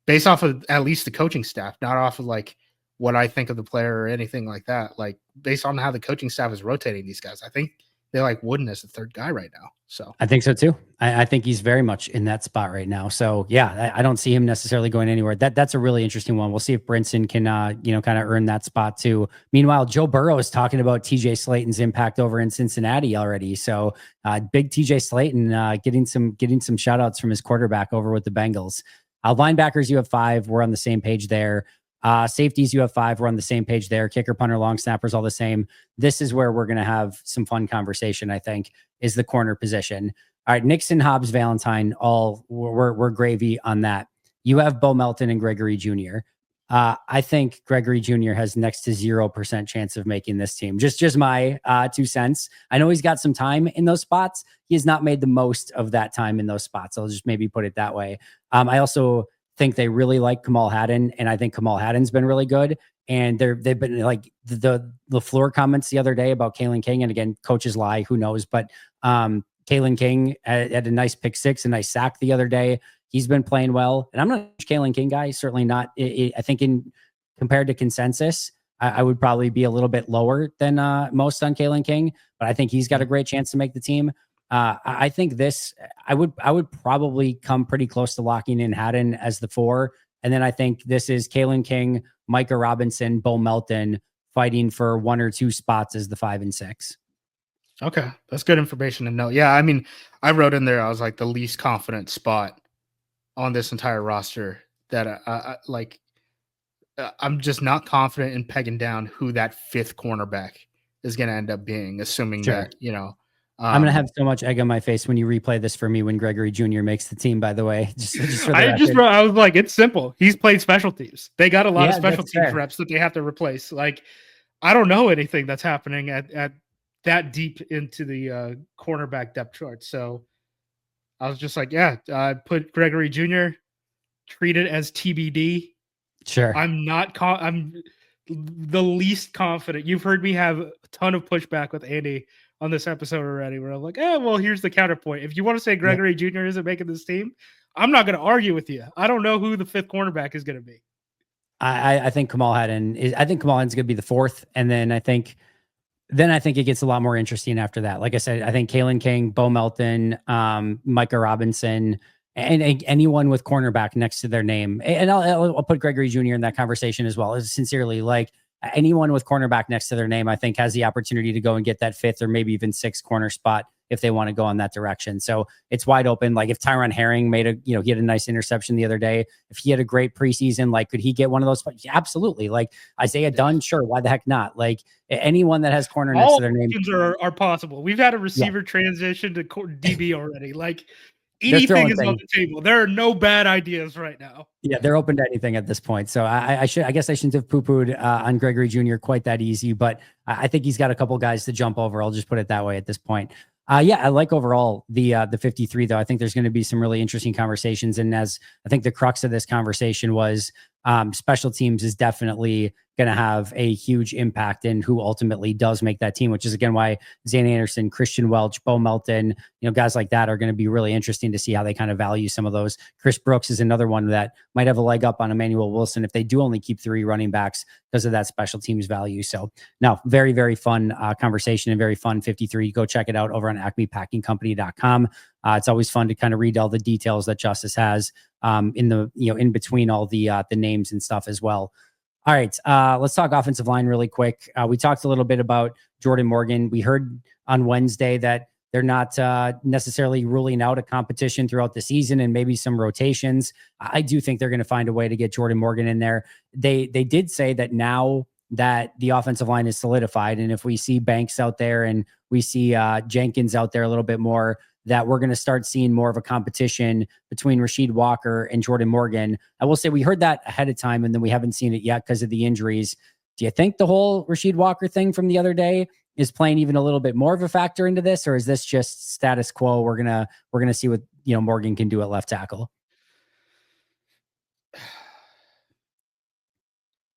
based off of at least the coaching staff, not off of like what I think of the player or anything like that, like based on how the coaching staff is rotating these guys, I think they like Wooden as the 3rd guy right now. So I think so too. I think he's very much in that spot right now. So yeah, I don't see him necessarily going anywhere. That's a really interesting one. We'll see if Brinson can, kind of earn that spot too. Meanwhile, Joe Burrow is talking about TJ Slayton's impact over in Cincinnati already. So big TJ Slayton getting some shout outs from his quarterback over with the Bengals. Linebackers, you have 5. We're on the same page there. Safeties, you have 5. We're on the same page there. Kicker, punter, long snappers, all the same. This is where we're going to have some fun conversation, I think, is the corner position. All right, Nixon, Hobbs, Valentine, we're gravy on that. You have Bo Melton and Gregory Jr. I think Gregory Jr. has next to 0% chance of making this team. Just my 2 cents. I know he's got some time in those spots. He has not made the most of that time in those spots. I'll just maybe put it that way. I also think they really like Kamal Haddon, and I think Kamal Haddon's been really good. And they've been like the floor comments the other day about Kalen King, and again, coaches lie, who knows? But Kalen King had a nice pick 6, a nice sack the other day. He's been playing well, and I'm not a Kalen King guy, certainly not. I think compared to consensus, I would probably be a little bit lower than most on Kalen King, but I think he's got a great chance to make the team. I think I would probably come pretty close to locking in Haddon as the 4. And then I think this is Kalen King, Micah Robinson, Bo Melton fighting for 1 or 2 spots as the 5 and 6. Okay. That's good information to know. Yeah. I mean, I wrote in there, I was like the least confident spot on this entire roster that I'm just not confident in pegging down who that 5th cornerback is going to end up being, assuming that, I'm going to have so much egg on my face when you replay this for me when Gregory Jr. makes the team, by the way. I was like, it's simple. He's played special teams. They got a lot of special teams reps that they have to replace. Like, I don't know anything that's happening at that deep into the cornerback depth chart. So I was just like, put Gregory Jr., treat it as TBD. Sure. I'm the least confident. You've heard me have a ton of pushback with Andy on this episode already, where I'm like, well, here's the counterpoint. If you want to say Gregory Jr. isn't making this team, I'm not going to argue with you. I don't know who the fifth cornerback is going to be. I think Kamal Hadden is. I think Kamal Hadden's going to be the fourth, and then I think it gets a lot more interesting after that. Like I said, I think Kalen King, Bo Melton, Micah Robinson, and anyone with cornerback next to their name. And I'll put Gregory Jr. in that conversation as well. Sincerely, like anyone with cornerback next to their name, I think has the opportunity to go and get that fifth or maybe even sixth corner spot if they want to go on that direction. So it's wide open. Like if Tyron Herring made he had a nice interception the other day. If he had a great preseason, like could he get one of those? Absolutely. Like Isaiah Dunn, sure. Why the heck not? Like anyone that has corner next to their name are possible. We've had a receiver transition to DB already. Like anything is on the table. There are no bad ideas right now. Yeah, they're open to anything at this point. So I guess I shouldn't have poo-pooed on Gregory Jr. quite that easy, but I think he's got a couple guys to jump over. I'll just put it that way at this point. Yeah, I like overall the 53 though. I think there's going to be some really interesting conversations. And as I think the crux of this conversation was special teams is definitely going to have a huge impact in who ultimately does make that team, which is again why Zane Anderson, Christian Welch, Bo Melton, guys like that are going to be really interesting to see how they kind of value some of those. Chris Brooks is another one that might have a leg up on Emmanuel Wilson if they do only keep 3 running backs because of that special teams value. So now very, very fun conversation and very fun 53. Go check it out over on acmepackingcompany.com. It's always fun to kind of read all the details that Justis has in the, in between all the names and stuff as well. All right. Let's talk offensive line really quick. We talked a little bit about Jordan Morgan. We heard on Wednesday that they're not necessarily ruling out a competition throughout the season and maybe some rotations. I do think they're going to find a way to get Jordan Morgan in there. They did say that now that the offensive line is solidified, and if we see Banks out there and we see Jenkins out there a little bit more, that we're going to start seeing more of a competition between Rasheed Walker and Jordan Morgan. I will say we heard that ahead of time, and then we haven't seen it yet because of the injuries. Do you think the whole Rasheed Walker thing from the other day is playing even a little bit more of a factor into this, or is this just status quo? We're gonna see what Morgan can do at left tackle.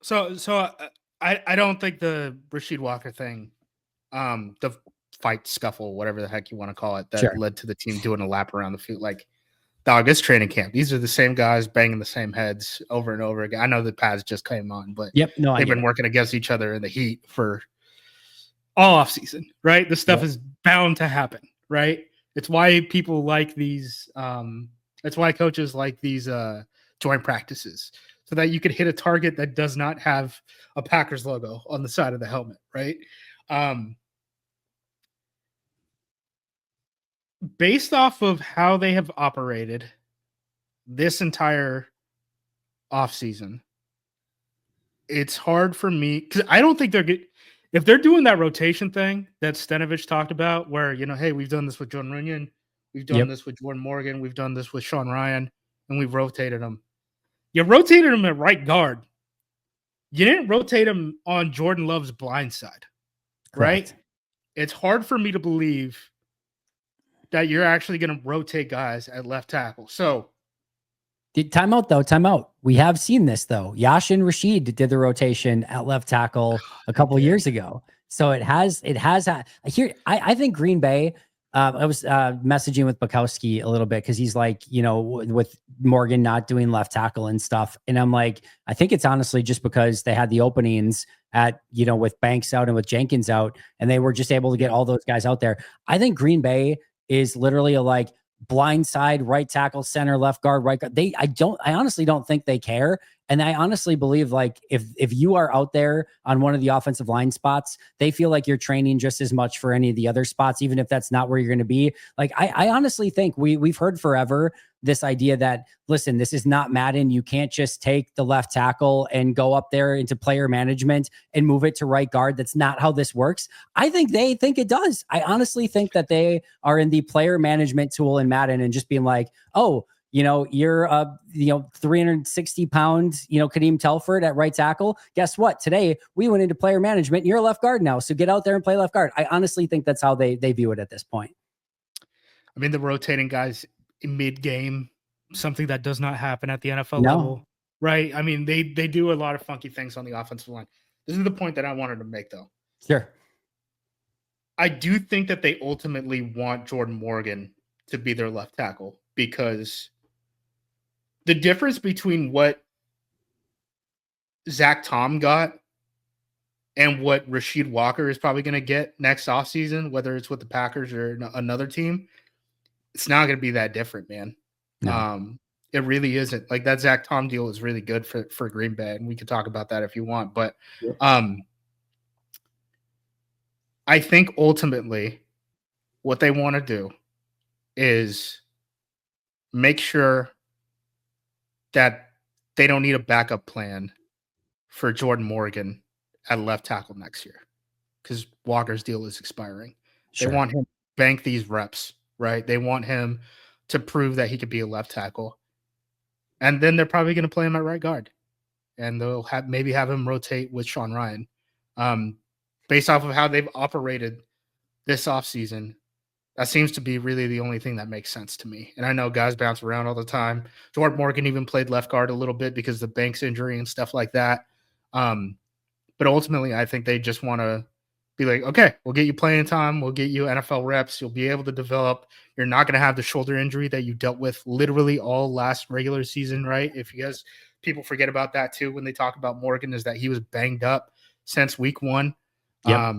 So I don't think the Rasheed Walker thing, the fight scuffle, whatever the heck you want to call it, that led to the team doing a lap around the field. Like, dog, it's training camp. These are the same guys banging the same heads over and over again. I know the pads just came on, but they've been working against each other in the heat for all off season, right? This stuff is bound to happen, right? It's why people like these. It's why coaches like these joint practices, so that you could hit a target that does not have a Packers logo on the side of the helmet, right? Based off of how they have operated this entire offseason, it's hard for me because I don't think they're good. If they're doing that rotation thing that Stenovich talked about, where, hey, we've done this with Jordan Runyon, we've done this with Jordan Morgan, we've done this with Sean Ryan, and we've rotated them. You rotated him at right guard. You didn't rotate him on Jordan Love's blind side, right? It's hard for me to believe that you're actually going to rotate guys at left tackle. So, timeout though. Timeout. We have seen this though. Yash and Rashid did the rotation at left tackle a couple years ago. So it has here. I think Green Bay. I was messaging with Bukowski a little bit because he's like, with Morgan not doing left tackle and stuff. And I'm like, I think it's honestly just because they had the openings at, with Banks out and with Jenkins out, and they were just able to get all those guys out there. I think Green Bay is literally a blind side, right tackle, center, left guard, right guard. I honestly don't think they care. And I honestly believe if you are out there on one of the offensive line spots, they feel like you're training just as much for any of the other spots, even if that's not where you're going to be. I honestly think we've heard forever this idea that, listen, this is not Madden. You can't just take the left tackle and go up there into player management and move it to right guard. That's not how this works. I think they think it does. I honestly think that they are in the player management tool in Madden and just being like, oh, you're 360 pounds, Kadeem Telford at right tackle. Guess what? Today we went into player management and you're a left guard now. So get out there and play left guard. I honestly think that's how they view it at this point. I mean, the rotating guys in mid-game, something that does not happen at the NFL level, right? I mean, they do a lot of funky things on the offensive line. This is the point that I wanted to make, though. Sure. I do think that they ultimately want Jordan Morgan to be their left tackle because the difference between what Zack Tom got and what Rasheed Walker is probably going to get next offseason, whether it's with the Packers or another team, it's not going to be that different, man. No. It really isn't. Like, that Zack Tom deal is really good for Green Bay, and we can talk about that if you want. But I think ultimately what they want to do is make sure that they don't need a backup plan for Jordan Morgan at left tackle next year because Walker's deal is expiring. Sure. They want him to bank these reps, right? They want him to prove that he could be a left tackle. And then they're probably going to play him at right guard. And they'll maybe have him rotate with Sean Ryan. Based off of how they've operated this offseason, that seems to be really the only thing that makes sense to me. And I know guys bounce around all the time. Jordan Morgan even played left guard a little bit because of the Banks injury and stuff like that. But ultimately, I think they just want to be like, okay, we'll get you playing time. We'll get you NFL reps. You'll be able to develop. You're not going to have the shoulder injury that you dealt with literally all last regular season, right? If you guys, people forget about that too when they talk about Morgan, is that he was banged up since week 1. Yep.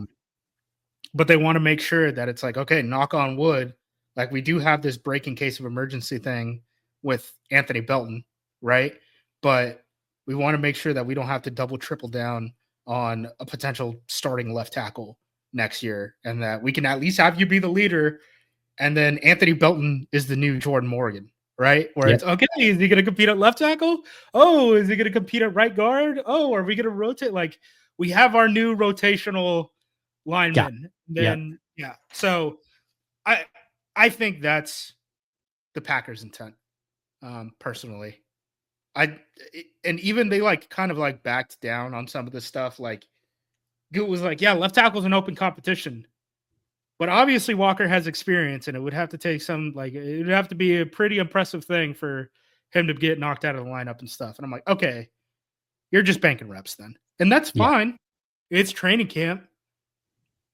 But they want to make sure that it's like, okay, knock on wood, like we do have this break in case of emergency thing with Anthony Belton, right? But we want to make sure that we don't have to double, triple down on a potential starting left tackle next year, and that we can at least have you be the leader. And then Anthony Belton is the new Jordan Morgan, right? Where it's okay, is he going to compete at left tackle? Oh, is he going to compete at right guard? Oh, are we going to rotate? Like, we have our new rotational linemen. Then so I think that's the Packers' intent, personally. And even they kind of backed down on some of this stuff. Like, it was like, yeah, left tackle's an open competition, but obviously Walker has experience, and it would have to take it would have to be a pretty impressive thing for him to get knocked out of the lineup and stuff. And I'm like, okay, you're just banking reps then, and that's fine. It's training camp.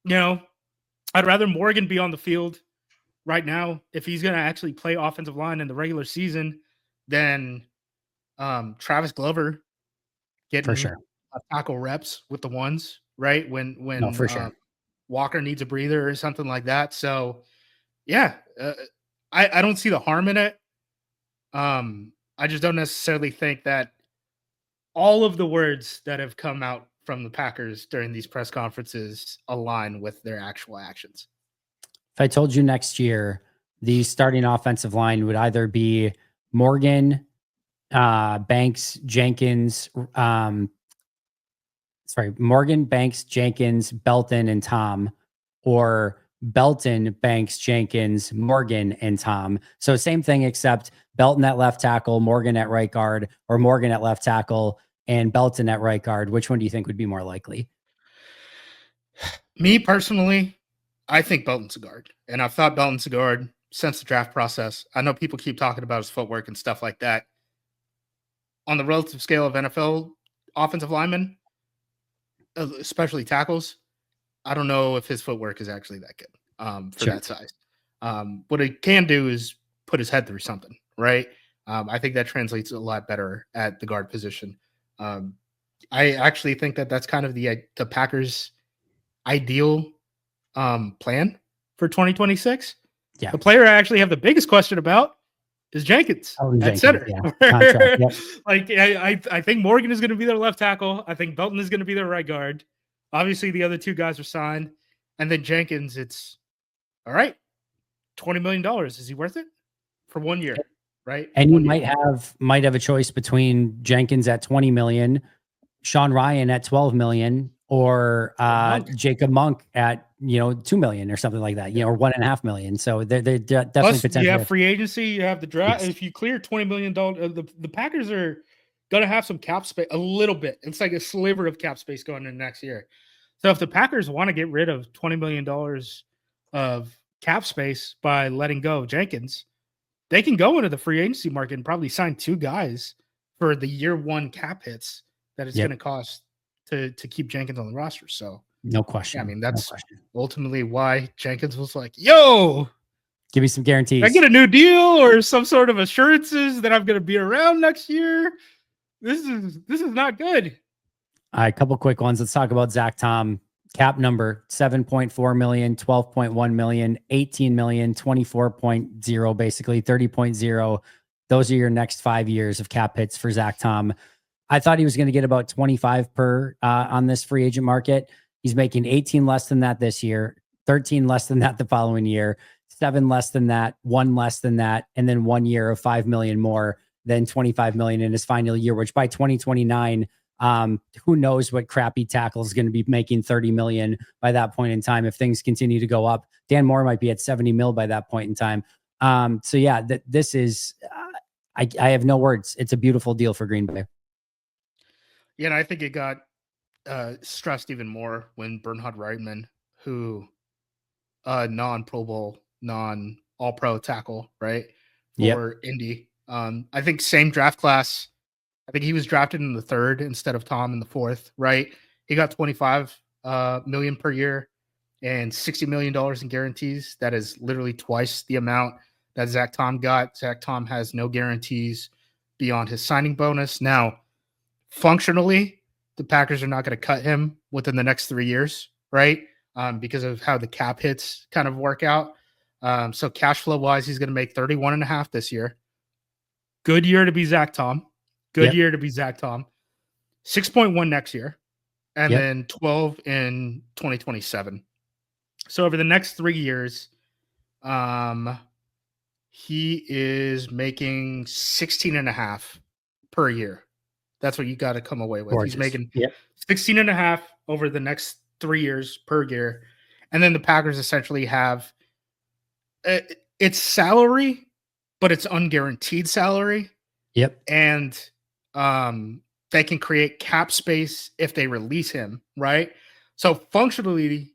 I'd rather Morgan be on the field right now if he's going to actually play offensive line in the regular season than Travis Glover getting tackle reps with the ones, right? When Walker needs a breather or something like that. So, yeah, I don't see the harm in it. I just don't necessarily think that all of the words that have come out from the Packers during these press conferences align with their actual actions. If I told you next year the starting offensive line would either be Morgan, Banks, Jenkins, Morgan, Banks, Jenkins, Belton, and Tom, or Belton, Banks, Jenkins, Morgan, and Tom. So same thing, except Belton at left tackle, Morgan at right guard, or Morgan at left tackle and Belton at right guard. Which one do you think would be more likely? Me personally, I think Belton's a guard. And I've thought Belton's a guard since the draft process. I know people keep talking about his footwork and stuff like that. On the relative scale of NFL offensive linemen, especially tackles, I don't know if his footwork is actually that good for that size. What he can do is put his head through something, right? I think that translates a lot better at the guard position. I actually think that that's kind of the Packers' ideal plan for 2026. The player I actually have the biggest question about is Jenkins at center. I think Morgan is going to be their left tackle. I think Belton is going to be their right guard. Obviously, the other two guys are signed. And then Jenkins, it's all right, $20 million. Is he worth it for 1 year? Right. And you might have a choice between Jenkins at 20 million, Sean Ryan at 12 million, or Jacob Monk at 2 million or something like that, or 1.5 million. So they're definitely potentially. You have free agency, you have the draft. Yes. If you clear $20 million, the Packers are gonna have some cap space, a little bit. It's like a sliver of cap space going into next year. So if the Packers want to get rid of $20 million of cap space by letting go of Jenkins, they can go into the free agency market and probably sign 2 guys for the year 1 cap hits that it's going to cost to keep Jenkins on the roster. So no question. Yeah, I mean, that's ultimately why Jenkins was like, yo, Give me some guarantees. I get a new deal or some sort of assurances that I'm going to be around next year. This is not good. All right, a couple quick ones. Let's talk about Zack Tom. Cap number 7.4 million, 12.1 million, 18 million, 24.0, basically 30.0. Those are your next 5 years of cap hits for Zack Tom. I thought he was going to get about 25 per on this free agent market. He's making 18 less than that this year, 13 less than that the following year, 7 less than that, 1 less than that, and then 1 year of 5 million more than 25 million in his final year, which by 2029, who knows what crappy tackle is going to be making 30 million by that point in time if things continue to go up. Dan Moore might be at 70 mil by that point in time. So yeah, this is I have no words. It's a beautiful deal for Green Bay. Yeah, and I think it got stressed even more when Bernhard Reitman, who non-Pro Bowl, non-All-Pro tackle, right, for Indy. I think same draft class. I think he was drafted in the 3rd instead of Tom in the 4th, right? He got 25 million per year and $60 million in guarantees. That is literally twice the amount that Zack Tom got. Zack Tom has no guarantees beyond his signing bonus. Now, functionally, the Packers are not going to cut him within the next 3 years, right? Because of how the cap hits kind of work out. So cash flow wise, he's going to make 31.5 this year. Good year to be Zack Tom. Good year to be Zack Tom. 6.1 next year, and then 12 in 2027. So over the next 3 years, he is making 16.5 per year. That's what you got to come away with. Gorgeous. He's making 16.5 over the next 3 years per year. And then the Packers essentially have it's salary, but it's unguaranteed salary. And they can create cap space if they release him, right? So functionally,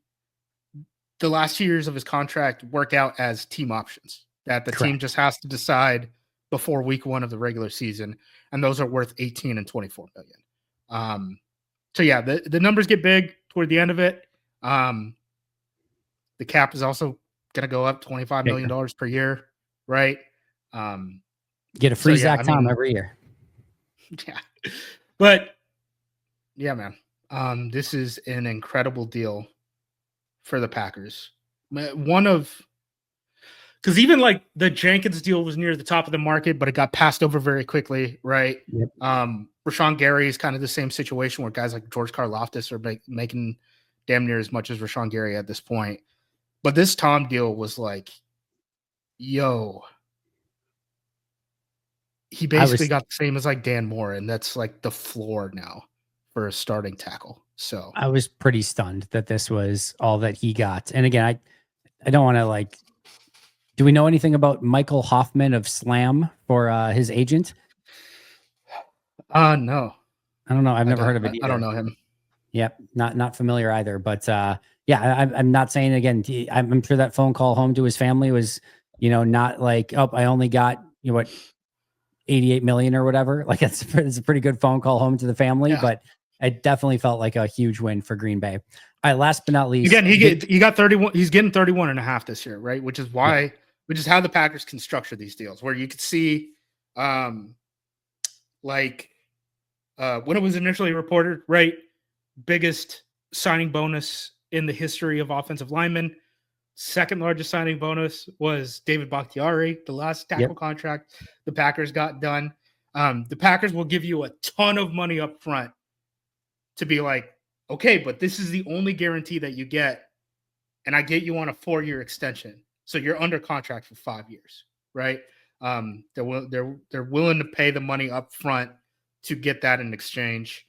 the last 2 years of his contract work out as team options that the team just has to decide before week 1 of the regular season. And those are worth 18 and 24 million. So yeah, the numbers get big toward the end of it. The cap is also going to go up $25 million per year, right? Get a free Zack Tom every year. Yeah. But yeah, man, this is an incredible deal for the Packers. Because even like the Jenkins deal was near the top of the market, but it got passed over very quickly, right? Rashawn Gary is kind of the same situation where guys like George Karlaftis are making damn near as much as Rashawn Gary at this point. But this Tom deal was like, yo, he basically got the same as like Dan Moore, and that's like the floor now for a starting tackle. So I was pretty stunned that this was all that he got. And again, I don't want to like, do we know anything about Michael Hoffman of Slam for his agent? No. I don't know. I've never heard of it either. I don't know him. Yep. Not familiar either. But yeah, I'm not saying again, I'm sure that phone call home to his family was, not like, oh, I only got, what, 88 million or whatever. Like it's a pretty good phone call home to the family, but it definitely felt like a huge win for Green Bay. All right, last but not least, again, he got 31. He's getting 31.5 this year, right? Which is how the Packers can structure these deals, where you could see, when it was initially reported, right, biggest signing bonus in the history of offensive linemen. Second largest signing bonus was David Bakhtiari, the last tackle contract the Packers got done. The Packers will give you a ton of money up front to be like, okay, but this is the only guarantee that you get, and I get you on a 4-year extension, so you're under contract for 5 years, right? They're willing to pay the money up front to get that in exchange.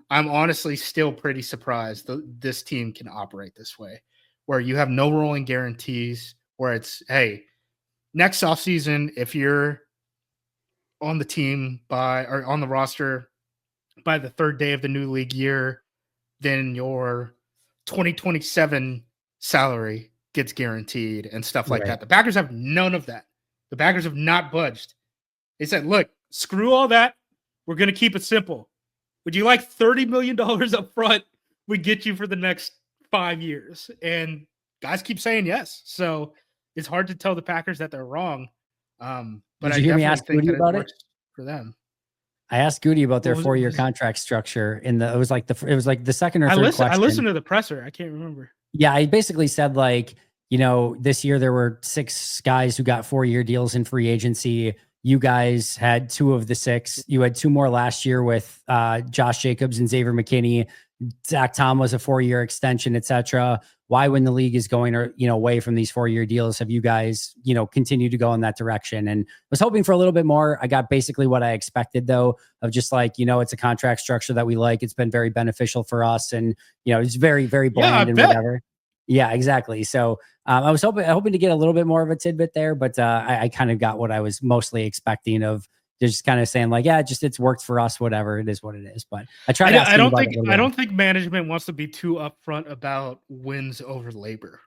I'm honestly still pretty surprised that this team can operate this way, where you have no rolling guarantees, where it's, hey, next offseason, if you're on the team or on the roster by the 3rd day of the new league year, then your 2027 salary gets guaranteed and stuff like that. The Packers have none of that. The Packers have not budged. They said, look, screw all that. We're going to keep it simple. Would you like $30 million up front? We get you for the next 5 years. And guys keep saying yes. So it's hard to tell the Packers that they're wrong. But Did you hear me ask Goody about it? For them. I asked Goody about their 4-year contract structure it was like the second or third question. I listened to the presser. I can't remember. Yeah, I basically said like, this year there were 6 guys who got 4-year deals in free agency. You guys had 2 of the 6. You had 2 more last year with Josh Jacobs and Xavier McKinney. Zack Tom was a 4-year extension, etc. Why, when the league is going away from these 4-year deals, have you guys continued to go in that direction? And I was hoping for a little bit more. I got basically what I expected, though, of just like it's a contract structure that we like. It's been very beneficial for us, and it's very, very bland and whatever. Yeah, exactly. So I was hoping to get a little bit more of a tidbit there, but I kind of got what I was mostly expecting of. Just kind of saying like, yeah, it's worked for us, whatever. It is what it is. But I try to ask I don't think management wants to be too upfront about wins over labor.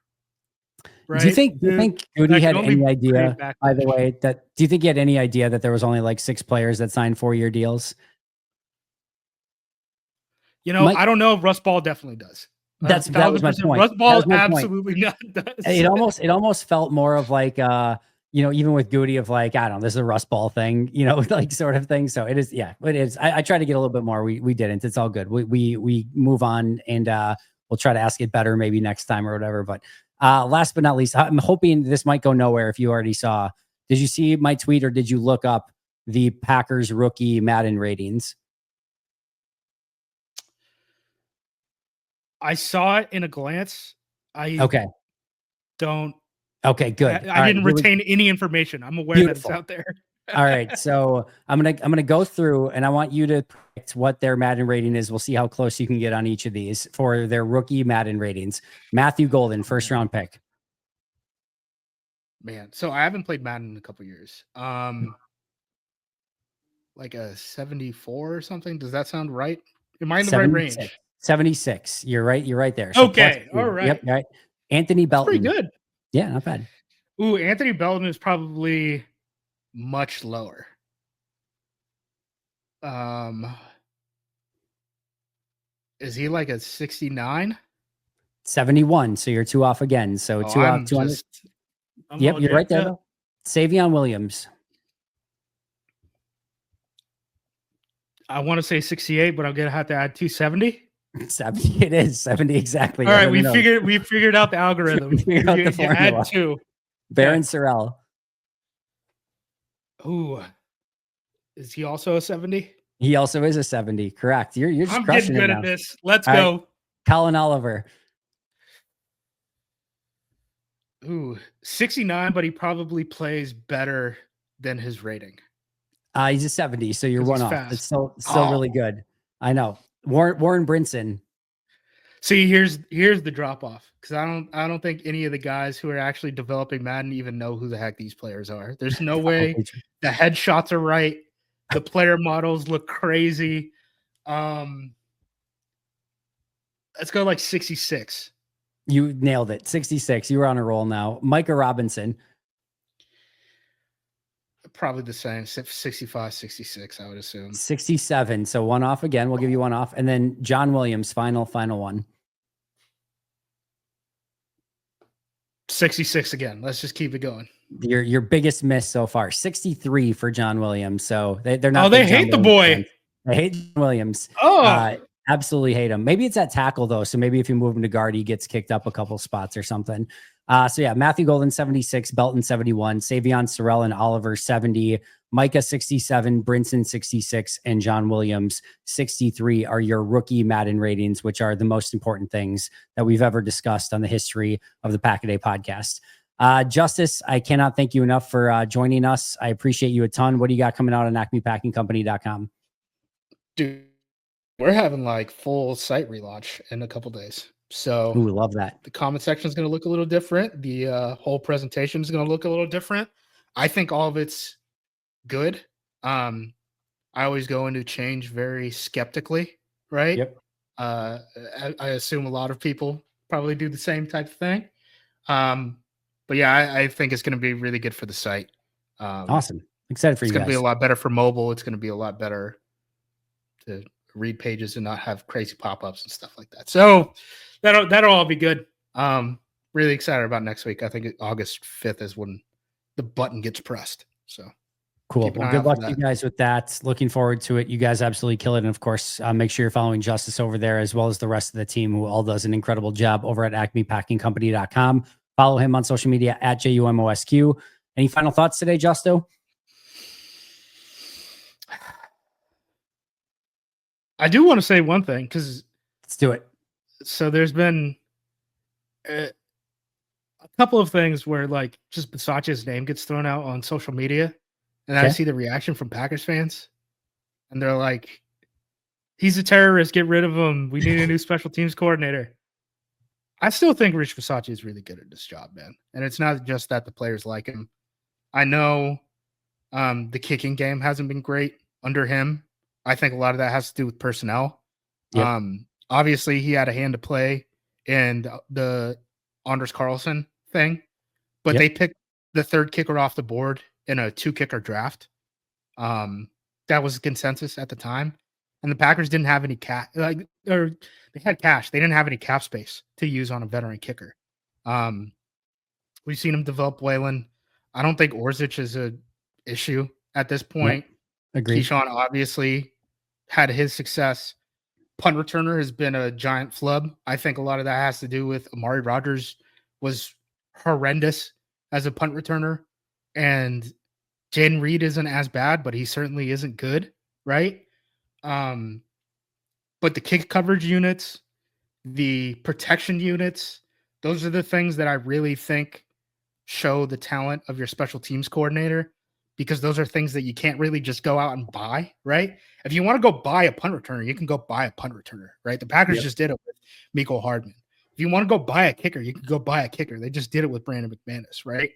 Right? Do you think Goody had any idea, by the way, do you think he had any idea that there was only like 6 players that signed 4-year deals? I don't know. Russ Ball definitely does. That was my point. Russ Ball absolutely not does. It almost felt more of like even with Goody of like, I don't know, this is a Rust Ball thing, like sort of thing. So it is. Yeah, it is. I tried to get a little bit more. We didn't. It's all good. We move on, and we'll try to ask it better maybe next time or whatever. But last but not least, I'm hoping this might go nowhere if you already saw. Did you see my tweet or did you look up the Packers rookie Madden ratings? I saw it in a glance. Okay, good. I didn't retain any information. I'm aware that it's out there. All right, so I'm gonna go through, and I want you to predict what their Madden rating is. We'll see how close you can get on each of these for their rookie Madden ratings. Matthew Golden, first round pick. Man, so I haven't played Madden in a couple years. Like a 74 or something. Does that sound right? Am I in the right range? 76. You're right. You're right there. So okay. All right. Yep. Right. Anthony Belton. Pretty good. Yeah, not bad. Ooh, Anthony Belton is probably much lower. Is he like a 69? 71. So you're 2 off again. So 2 off. 200. Yep, you're right there though. Savion Williams. I want to say 68, but I'm gonna have to add 270. 70. It is 70 exactly. All right, we figured out the algorithm. We figured out the formula. Add 2. Baron Sorrell. Ooh, is he also a 70? He also is a 70. Correct. You're just I'm crushing getting good it now. At this. Let's go. Right. Colin Oliver. Ooh, 69, but he probably plays better than his rating. He's a 70, so you're 1 off. Fast. It's still really good. I know. Warren Brinson. See, here's the drop off, because I don't think any of the guys who are actually developing Madden even know who the heck these players are. There's no way the headshots are right. The player models look crazy. Let's go like 66. You nailed it. 66. You were on a roll now. Micah Robinson. Probably the same. 65, 66, I would assume. 67. So 1 off again. We'll give you 1 off. And then John Williams, final one. 66 again. Let's just keep it going. Your biggest miss so far. 63 for John Williams. So they're not. Oh, they hate the boy. Fans. They hate John Williams. Oh, absolutely hate him. Maybe it's at tackle though. So maybe if you move him to guard, he gets kicked up a couple spots or something. So yeah, Matthew Golden 76, Belton 71, Savion Sorrell and Oliver 70, Micah 67, Brinson 66, and John Williams 63 are your rookie Madden ratings, which are the most important things that we've ever discussed on the history of the Pack a Day podcast. Justis, I cannot thank you enough for joining us. I appreciate you a ton. What do you got coming out on acmepackingcompany.com? Dude, we're having like full site relaunch in a couple days. So we love that. The comment section is going to look a little different. The whole presentation is going to look a little different. I think all of it's good. I always go into change very skeptically, right? Yep. I assume a lot of people probably do the same type of thing. But yeah, I think it's going to be really good for the site. Awesome. Excited for you guys. It's going to be a lot better for mobile. It's going to be a lot better to read pages and not have crazy pop-ups and stuff like that. So that'll all be good. really excited about next week. I think August 5th is when the button gets pressed. So cool. Well, good luck to you guys with that. Looking forward to it. You guys absolutely kill it. And of course, make sure you're following Justis over there, as well as the rest of the team, who all does an incredible job over at acmepackingcompany.com. Follow him on social media at JUMOSQ. Any final thoughts today, Justo? I do want to say one thing, because let's do it. So there's been a couple of things where like just Bisaccia's name gets thrown out on social media, and I see the reaction from Packers fans, and they're like, "He's a terrorist. Get rid of him. We need a new special teams coordinator." I still think Rich Bisaccia is really good at this job, man. And it's not just that the players like him. I know the kicking game hasn't been great under him. I think a lot of that has to do with personnel. Yep. Obviously, he had a hand to play in the Anders Carlson thing, but they picked the third kicker off the board in a 2-kicker draft. That was consensus at the time. And the Packers didn't have any or they had cash. They didn't have any cap space to use on a veteran kicker. We've seen him develop Waylon. I don't think Orzic is an issue at this point. Agreed. Keyshawn obviously had his success. Punt returner has been a giant flub. I think a lot of that has to do with Amari Rodgers was horrendous as a punt returner. And Jaden Reed isn't as bad, but he certainly isn't good, right? But the kick coverage units, the protection units, those are the things that I really think show the talent of your special teams coordinator, because those are things that you can't really just go out and buy, right? If you want to go buy a punt returner, you can go buy a punt returner, right? The Packers just did it with Mecole Hardman. If you want to go buy a kicker, you can go buy a kicker. They just did it with Brandon McManus, right?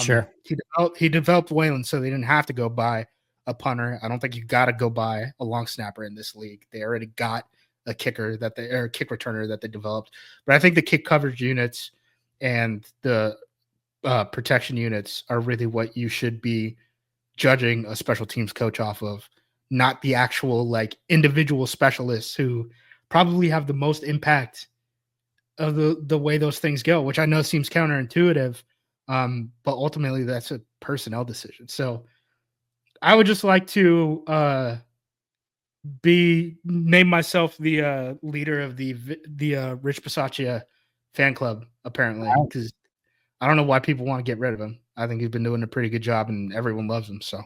Sure. He developed Waylon, so they didn't have to go buy a punter. I don't think you got to go buy a long snapper in this league. They already got a kicker or a kick returner that they developed. But I think the kick coverage units and the protection units are really what you should be judging a special teams coach off of, not the actual like individual specialists who probably have the most impact of the way those things go, which I know seems counterintuitive. But ultimately that's a personnel decision. So I would just like to name myself the leader of the Rich Bisaccia fan club, apparently, because I don't know why people want to get rid of him. I think he's been doing a pretty good job, and everyone loves him. So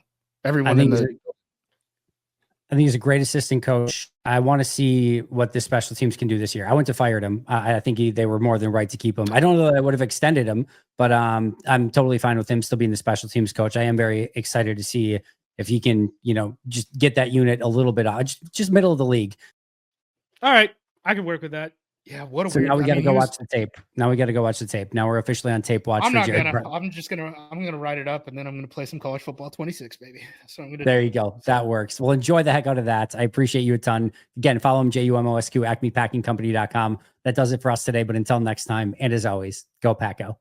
everyone I think he's a great assistant coach. I want to see what the special teams can do this year. I wouldn't have fired him. I think they were more than right to keep him. I don't know that I would have extended him, but I'm totally fine with him still being the special teams coach. I am very excited to see if he can, just get that unit a little bit out, just middle of the league. All right. I can work with that. Yeah. So now we got to go watch the tape. Now we're officially on tape watch. I'm going to write it up, and then I'm going to play some college football 26, baby. So I'm going to. There you go. That works. Well, enjoy the heck out of that. I appreciate you a ton. Again, follow him, JUMOSQ, acmepackingcompany.com. That does it for us today. But until next time, and as always, go Packo.